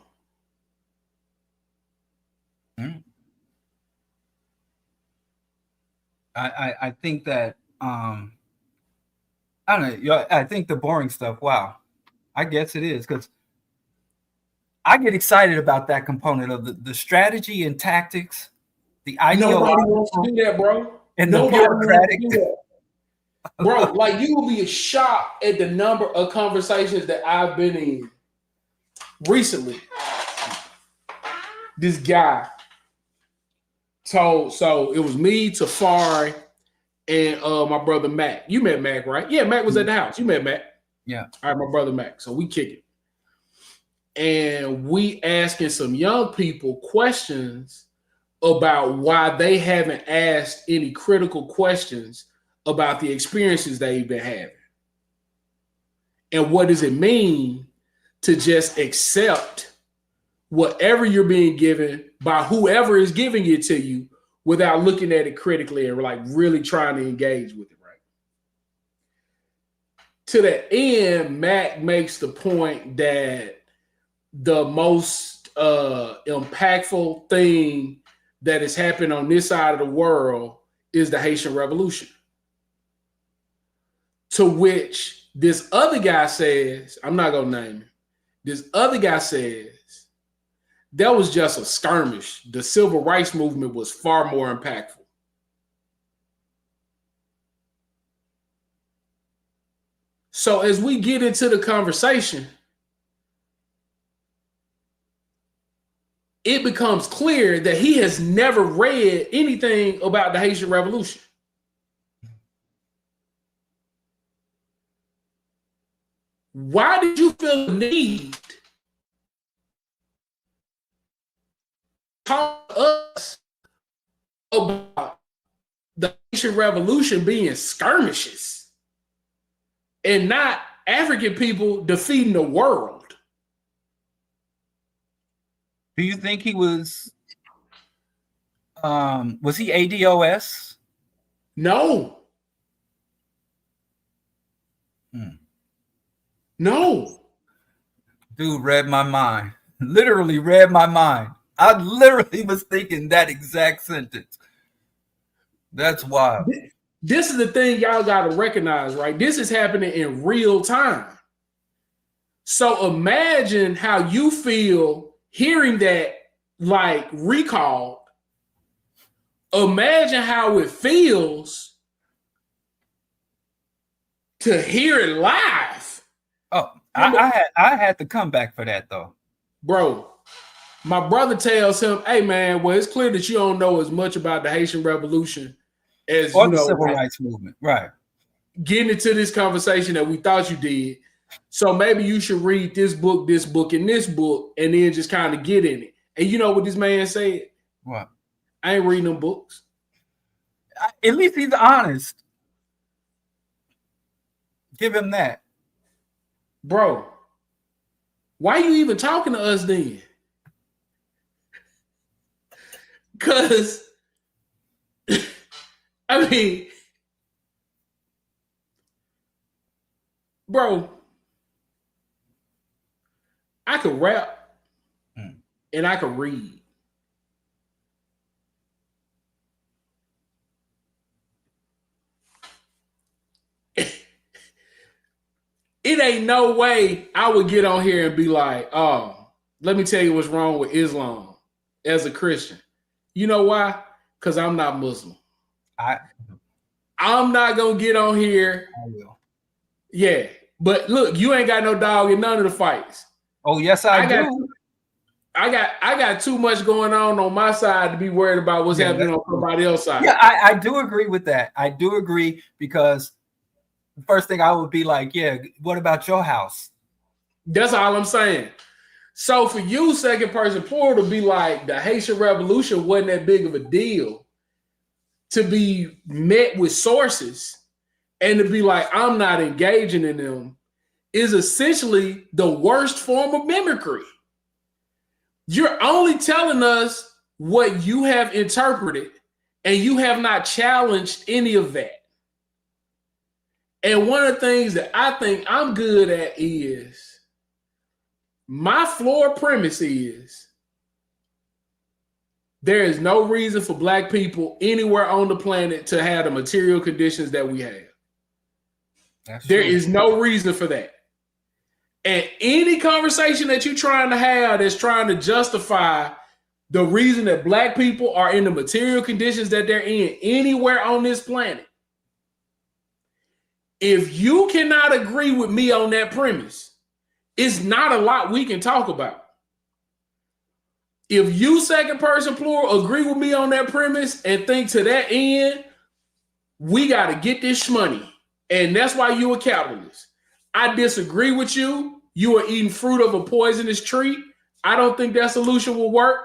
I think that I don't know. I think the boring stuff. Wow, I guess it is, because I get excited about that component of the strategy and tactics, the ideology. Nobody wants to do that, bro. And nobody the bureaucratic. Bro, like, you will be shocked at the number of conversations that I've been in recently. This guy told, so it was me, Tafari, and my brother Mac. You met Mac, right? Yeah, Mac was at the house. You met Mac. Yeah. All right, my brother Mac. So we kick it. And we asking some young people questions about why they haven't asked any critical questions about the experiences they've been having. And what does it mean to just accept whatever you're being given by whoever is giving it to you without looking at it critically and like really trying to engage with it, right? To that end, Mac makes the point that the most impactful thing that has happened on this side of the world is the Haitian Revolution. To which this other guy says, I'm not going to name him, this other guy says, that was just a skirmish. The civil rights movement was far more impactful. So as we get into the conversation, it becomes clear that he has never read anything about the Haitian Revolution. Why did you feel the need to talk to us about the Haitian Revolution being skirmishes and not African people defeating the world? Do you think he was he ADOS? No. No. Dude read my mind. Literally read my mind. I literally was thinking that exact sentence. That's wild. This is the thing y'all got to recognize, right? This is happening in real time. So imagine how you feel hearing that, like, recalled. Imagine how it feels to hear it live. Oh, I had to come back for that, though. Bro, my brother tells him, hey, man, well, it's clear that you don't know as much about the Haitian Revolution as or the civil rights movement. Right. getting into this conversation that we thought you did. So maybe you should read this book, and this book, and then just kind of get in it. And you know what this man said? What? I ain't reading them books. At least he's honest. Give him that. Bro, why you even talking to us then? Because, I mean, bro, I could rap and I could read. It ain't no way I would get on here and be like, oh, let me tell you what's wrong with Islam as a Christian. You know why? Because I'm not Muslim. I'm not going to get on here. I will. Yeah. But look, you ain't got no dog in none of the fights. Oh, yes, I do. I got too much going on my side to be worried about what's happening on somebody else's side. Yeah, I do agree with that. I do agree because the first thing I would be like, yeah, what about your house? That's all I'm saying. So for you, second person plural, to be like the Haitian Revolution wasn't that big of a deal, to be met with sources and to be like, I'm not engaging in them, is essentially the worst form of mimicry. You're only telling us what you have interpreted, and you have not challenged any of that. And one of the things that I think I'm good at is my floor premise is there is no reason for Black people anywhere on the planet to have the material conditions that we have. There is no reason for that. And any conversation that you're trying to have that's trying to justify the reason that Black people are in the material conditions that they're in anywhere on this planet, if you cannot agree with me on that premise, it's not a lot we can talk about. If you, second person plural, agree with me on that premise and think to that end, we got to get this money. And that's why you a capitalist. I disagree with you. You are eating fruit of a poisonous tree. I don't think that solution will work.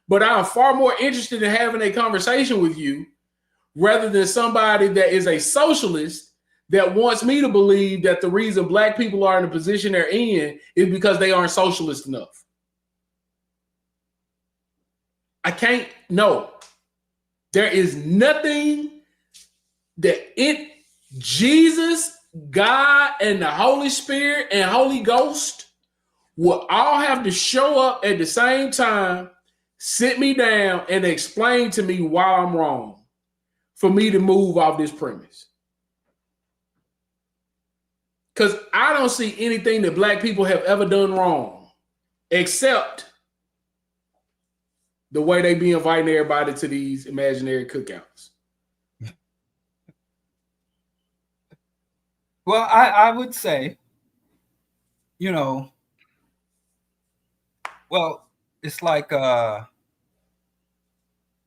But I'm far more interested in having a conversation with you rather than somebody that is a socialist that wants me to believe that the reason Black people are in the position they're in is because they aren't socialist enough. I can't, no. There is nothing that Jesus, God, and the Holy Spirit and Holy Ghost will all have to show up at the same time, sit me down, and explain to me why I'm wrong for me to move off this premise. Because I don't see anything that Black people have ever done wrong, except the way they be inviting everybody to these imaginary cookouts. Well, I would say, well, it's like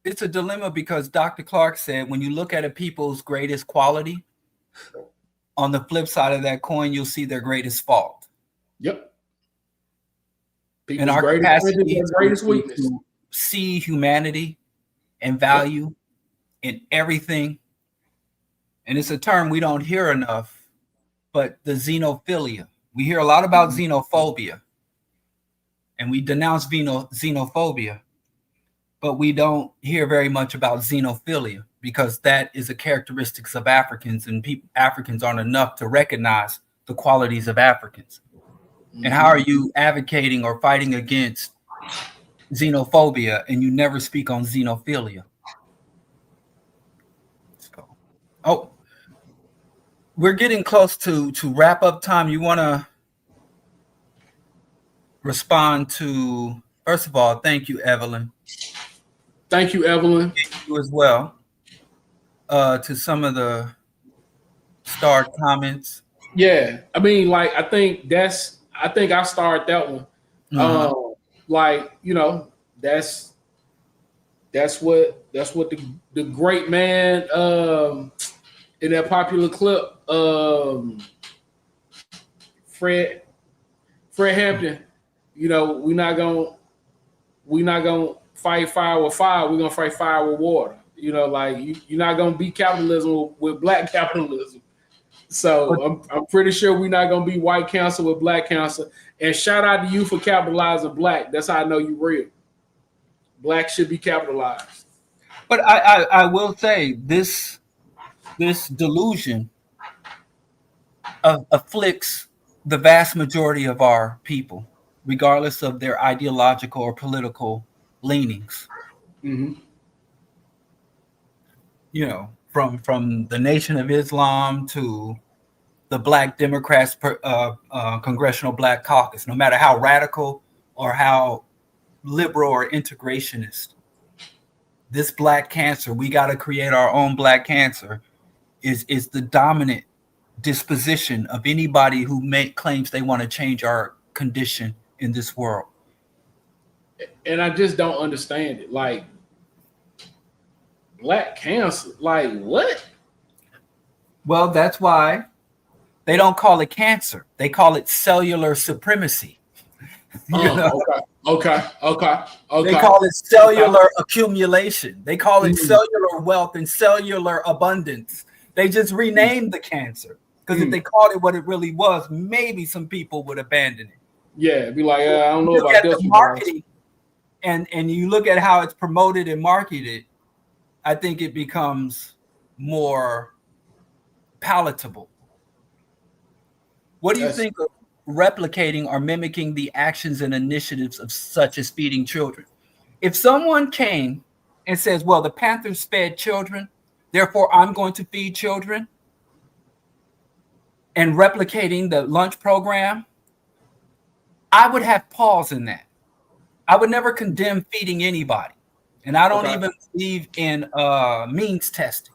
it's a dilemma because Dr. Clark said when you look at a people's greatest quality, on the flip side of that coin, you'll see their greatest fault. Yep. And our capacity to see humanity and value in everything. And it's a term we don't hear enough, but the xenophilia. We hear a lot about xenophobia, and we denounce xenophobia, but we don't hear very much about xenophilia because that is a characteristics of Africans, and Africans aren't enough to recognize the qualities of Africans. Mm-hmm. And how are you advocating or fighting against xenophobia and you never speak on xenophilia? So, we're getting close to wrap up time. You want to respond to, first of all, thank you, Evelyn. Thank you, Evelyn. Thank you as well. To some of the starred comments. Yeah, I mean, like, I think I started that one. Mm-hmm. That's what the great man in that popular clip, Fred Hampton, you know, we're not gonna fight fire with fire. We're gonna fight fire with water. You know, like you're not gonna beat capitalism with black capitalism. So I'm pretty sure we're not gonna be white council with black council. And shout out to you for capitalizing black. That's how I know you real. Black should be capitalized. But I will say this delusion afflicts the vast majority of our people, regardless of their ideological or political leanings. Mm-hmm. You know, from the Nation of Islam to the Black Democrats, Congressional Black Caucus, no matter how radical or how liberal or integrationist, this black cancer, we got to create our own black cancer, is the dominant disposition of anybody who claims they want to change our condition in this world. And I just don't understand it. Like, black cancer, like what? Well, that's why they don't call it cancer. They call it cellular supremacy. Okay. They call it cellular accumulation. They call it cellular wealth and cellular abundance. They just renamed the cancer because if they called it what it really was, maybe some people would abandon it. Yeah, it'd be like, I don't know about this. Marketing, and you look at how it's promoted and marketed, I think it becomes more palatable. What do you think of replicating or mimicking the actions and initiatives of such as feeding children? If someone came and says, well, the Panthers fed children, therefore I'm going to feed children, and replicating the lunch program, I would have pause in that. I would never condemn feeding anybody. And I don't even believe in means testing.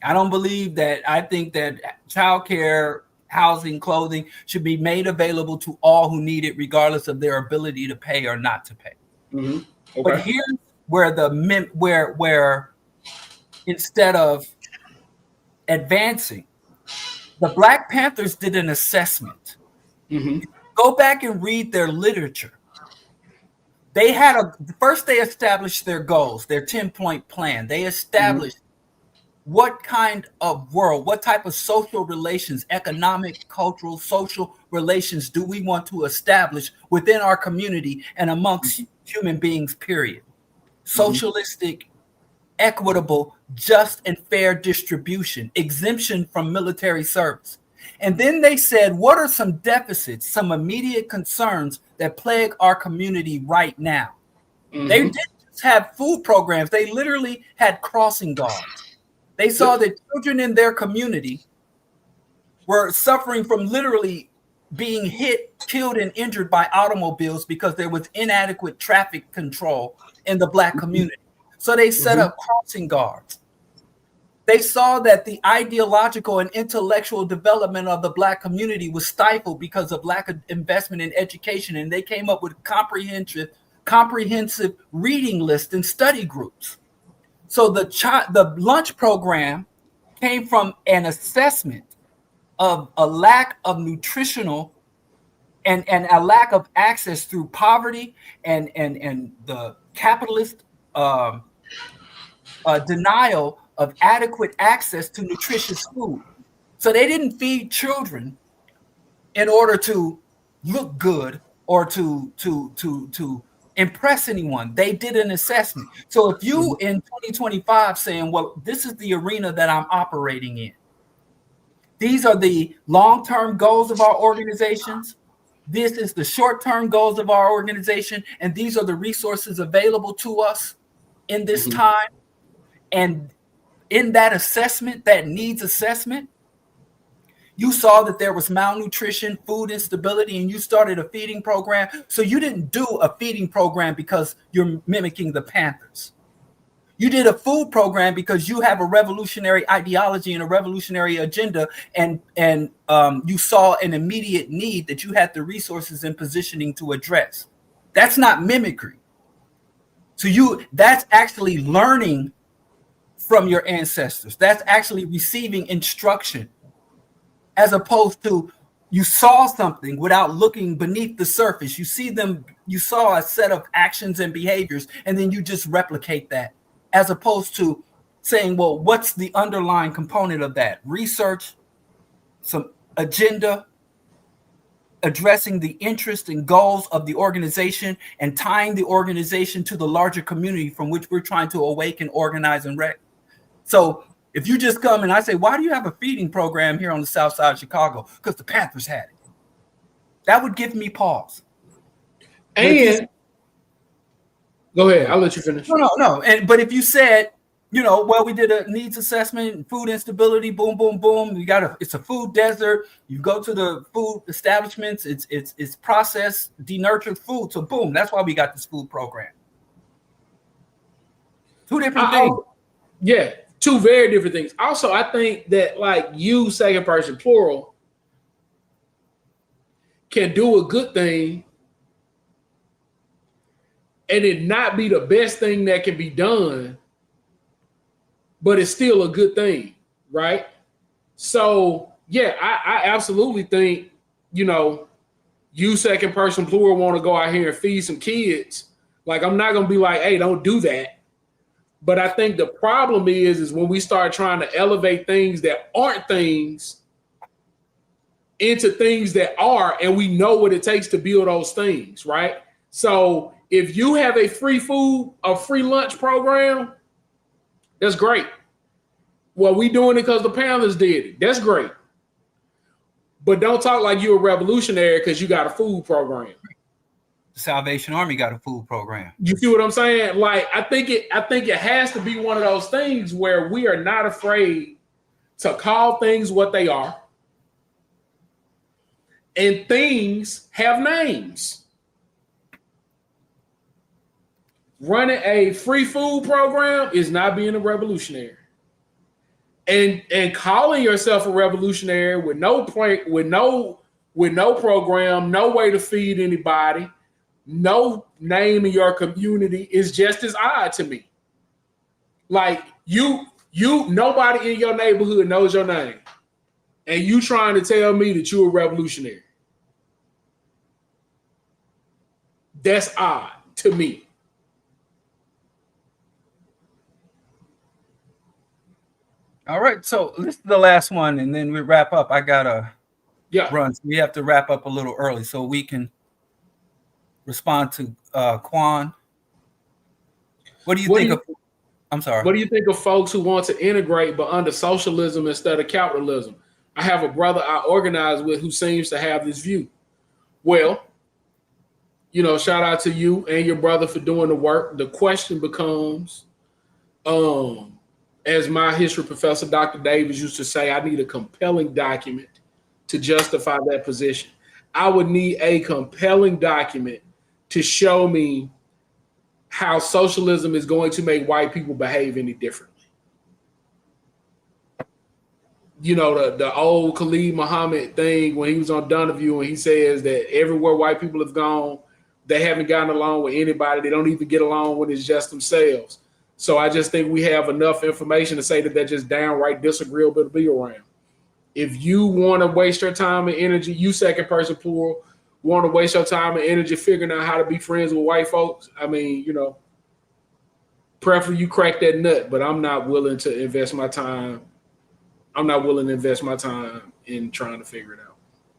I don't believe that. I think that childcare, housing, clothing should be made available to all who need it, regardless of their ability to pay or not to pay. Mm-hmm. Okay. But here's where where instead of advancing, the Black Panthers did an assessment. Mm-hmm. Go back and read their literature. They first they established their goals, their 10-point plan. They established what kind of world, what type of social relations, economic, cultural, social relations do we want to establish within our community and amongst human beings, period. Socialistic, equitable, just and fair distribution, exemption from military service. And then they said, what are some deficits, some immediate concerns that plague our community right now? They didn't just have food programs. They literally had crossing guards. They saw that children in their community were suffering from literally being hit, killed, and injured by automobiles because there was inadequate traffic control in the Black community. So they set up crossing guards. They saw that the ideological and intellectual development of the Black community was stifled because of lack of investment in education, and they came up with comprehensive reading lists and study groups. So the lunch program came from an assessment of a lack of nutritional and a lack of access through poverty and the capitalist denial of adequate access to nutritious food. So they didn't feed children in order to look good or to impress anyone. They did an assessment. So if you in 2025 saying, well, this is the arena that I'm operating in, these are the long-term goals of our organizations, this is the short-term goals of our organization, and these are the resources available to us in this time, and in that assessment, that needs assessment, you saw that there was malnutrition, food instability, and you started a feeding program. So you didn't do a feeding program because you're mimicking the Panthers. You did a food program because you have a revolutionary ideology and a revolutionary agenda, and you saw an immediate need that you had the resources and positioning to address. That's not mimicry. So that's actually learning from your ancestors. That's actually receiving instruction, as opposed to you saw something without looking beneath the surface. You saw a set of actions and behaviors, and then you just replicate that, as opposed to saying, well, what's the underlying component of that? Research, some agenda, addressing the interests and goals of the organization, and tying the organization to the larger community from which we're trying to awaken, organize, and wreck. So if you just come and I say, why do you have a feeding program here on the south side of Chicago? Because the Panthers had it. That would give me pause. And go ahead, I'll let you finish. No. But if you said, well, we did a needs assessment, food instability, boom, boom, boom. It's a food desert. You go to the food establishments, it's processed, denatured food. So boom, that's why we got this food program. Two different things. Yeah, two very different things. Also, I think that like you, second person plural, can do a good thing and it not be the best thing that can be done, but it's still a good thing, right? So, yeah, I absolutely think, you second person plural want to go out here and feed some kids. Like, I'm not going to be like, hey, don't do that. But I think the problem is when we start trying to elevate things that aren't things into things that are, and we know what it takes to build those things, right? So if you have a free lunch program, that's great. Well, we doing it because the Panthers did it. That's great. But don't talk like you're a revolutionary because you got a food program. The Salvation Army got a food program. You see what I'm saying? Like, I think it has to be one of those things where we are not afraid to call things what they are. And things have names. Running a free food program is not being a revolutionary. And calling yourself a revolutionary with no program, no way to feed anybody, no name in your community is just as odd to me. Like nobody in your neighborhood knows your name, and you trying to tell me that you're a revolutionary. That's odd to me. All right, so this is the last one, and then we wrap up. I gotta run, so we have to wrap up a little early so we can respond to Quan. What do you think of? I'm sorry. What do you think of folks who want to integrate but under socialism instead of capitalism? I have a brother I organize with who seems to have this view. Well, shout out to you and your brother for doing the work. The question becomes, as my history professor, Dr. Davis, used to say, I need a compelling document to justify that position. I would need a compelling document to show me how socialism is going to make white people behave any differently. The old Khalid Muhammad thing when he was on Donahue and he says that everywhere white people have gone, they haven't gotten along with anybody. They don't even get along when it's just themselves. So I just think we have enough information to say that they're just downright disagreeable to be around. If you want to waste your time and energy, you second person plural, want to waste your time and energy figuring out how to be friends with white folks, I mean, preferably you crack that nut, but I'm not willing to invest my time. I'm not willing to invest my time in trying to figure it out.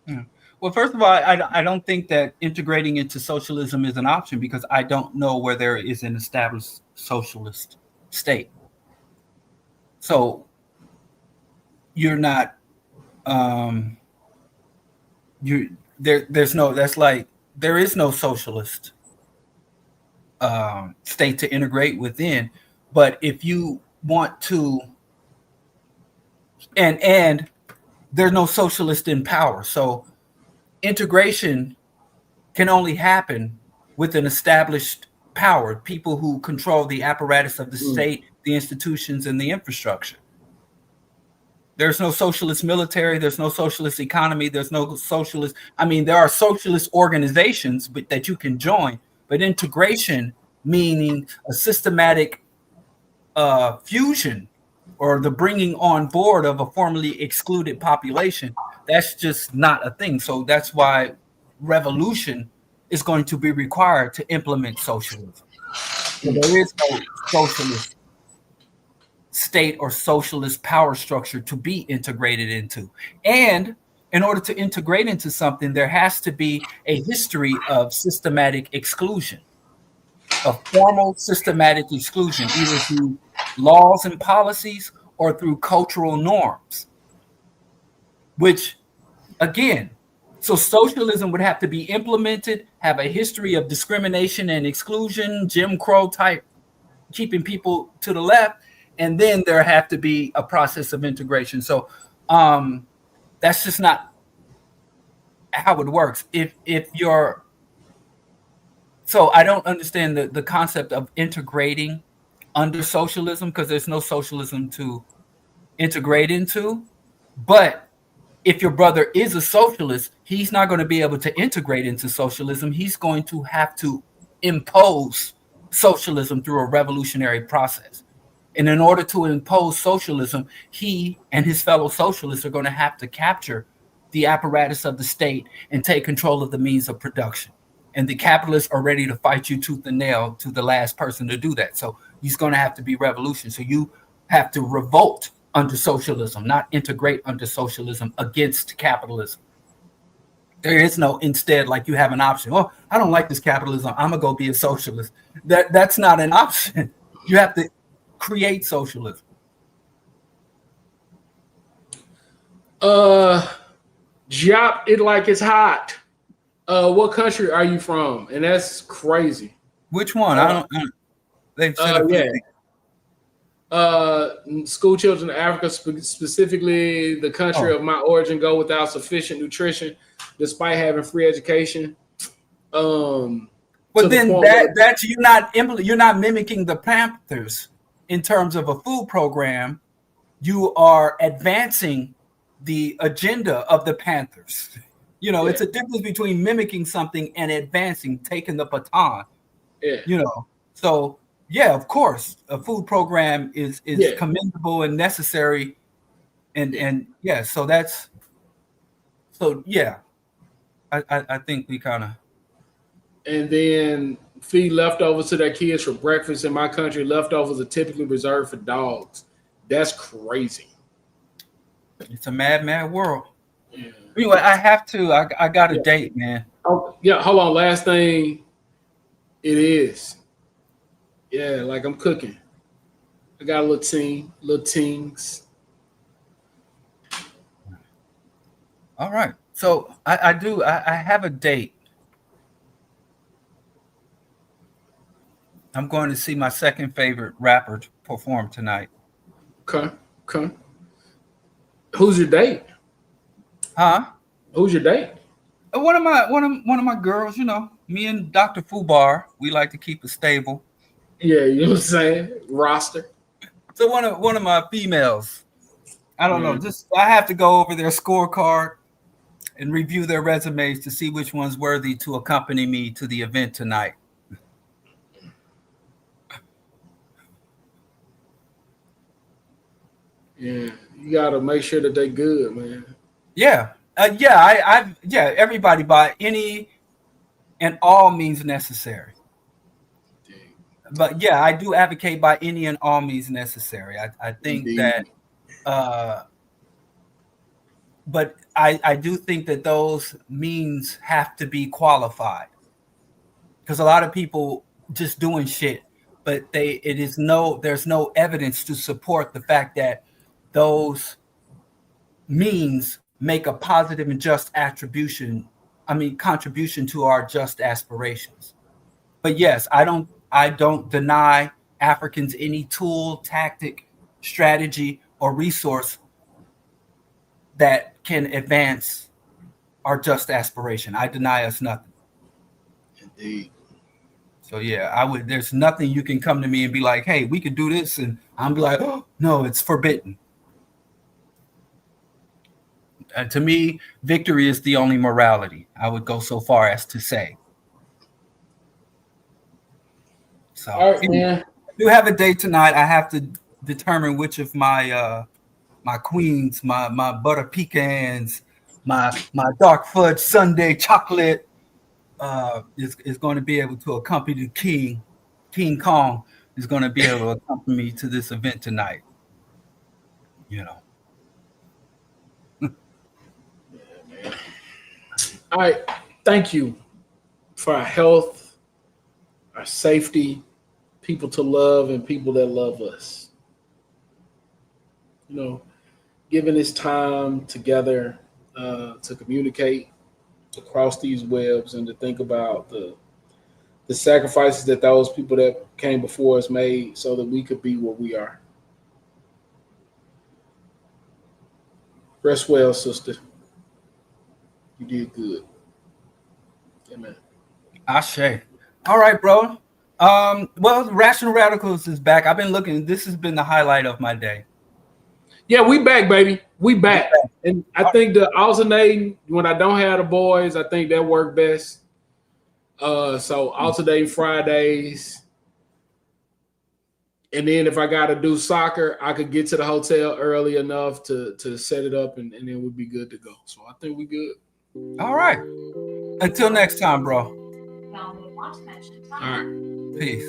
Yeah. Well, first of all, I don't think that integrating into socialism is an option because I don't know where there is an established socialist state. So you're not, there is no socialist state to integrate within. But if you want to, and there's no socialist in power. So integration can only happen with an established power, people who control the apparatus of the state, the institutions, and the infrastructure. There's no socialist military. There's no socialist economy. There's no socialist. I mean, there are socialist organizations that you can join, but integration, meaning a systematic fusion or the bringing on board of a formerly excluded population, that's just not a thing. So that's why revolution is going to be required to implement socialism. So there is no socialist state or socialist power structure to be integrated into. And in order to integrate into something, there has to be a history of systematic exclusion, of formal systematic exclusion, either through laws and policies or through cultural norms, which, again, so socialism would have to be implemented, have a history of discrimination and exclusion, Jim Crow type, keeping people to the left, and then there have to be a process of integration. So that's just not how it works. So I don't understand the concept of integrating under socialism, because there's no socialism to integrate into. But if your brother is a socialist, he's not going to be able to integrate into socialism. He's going to have to impose socialism through a revolutionary process. And in order to impose socialism, he and his fellow socialists are going to have to capture the apparatus of the state and take control of the means of production. And the capitalists are ready to fight you tooth and nail to the last person to do that. So he's going to have to be revolution. So you have to revolt under socialism, not integrate under socialism against capitalism. There is no instead, like you have an option. Oh, I don't like this capitalism, I'm going to go be a socialist. That's not an option. You have to create socialism. Drop it like it's hot. What country are you from? And that's crazy. Which one? I don't. They've said school children in Africa, specifically the country of my origin, go without sufficient nutrition despite having free education. But then that's you're not mimicking the Panthers in terms of a food program. You are advancing the agenda of the Panthers. You know, it's a difference between mimicking something and advancing, taking the baton. Yeah. You know, so yeah, of course, a food program is commendable and necessary, and yeah, so that's I think we kind of. And then feed leftovers to their kids for breakfast. In my country, leftovers are typically reserved for dogs. That's crazy. It's a mad world. Yeah. Anyway, I have to. I got a date, man. Oh yeah, hold on. Last thing, it is. Yeah, like I'm cooking. I got a little things. All right. So I have a date. I'm going to see my second favorite rapper perform tonight. Okay. Who's your date? Huh? Who's your date? One of my girls, you know, me and Dr. Fubar, we like to keep it stable. Yeah, you know what I'm saying? Roster. So one of my females, I don't know, just I have to go over their scorecard and review their resumes to see which one's worthy to accompany me to the event tonight. Yeah, you gotta make sure that they good, man. Yeah, everybody by any and all means necessary. But yeah, I do advocate by any and all means necessary. I think that, but I do think that those means have to be qualified, because a lot of people just doing shit, but there's no evidence to support the fact that those means make a positive and just contribution to our just aspirations. But yes, I don't deny Africans any tool, tactic, strategy, or resource that can advance our just aspiration. I deny us nothing. Indeed. So yeah, there's nothing you can come to me and be like, hey, we could do this, and I'm like, oh no, it's forbidden. And to me, victory is the only morality. I would go so far as to say. So, all right, man. do have a date tonight. I have to determine which of my my queens, my butter pecans, my dark fudge sundae chocolate is going to be able to accompany the king. King Kong is going to be able to accompany me to this event tonight. You know. All right. Thank you for our health, our safety, people to love, and people that love us. You know, giving this time together to communicate, to cross these webs, and to think about the sacrifices that those people that came before us made so that we could be what we are. Rest well, sister. You did good. Amen. Ashe. All right, bro. Well, Rational Radicals is back. I've been looking. This has been the highlight of my day. Yeah, we back, baby. We back. And I think the alternating, when I don't have the boys, I think that worked best. So alternating Fridays. And then if I got to do soccer, I could get to the hotel early enough to set it up, and then we'd be good to go. So I think we good. All right. Until next time, bro. All right. Peace.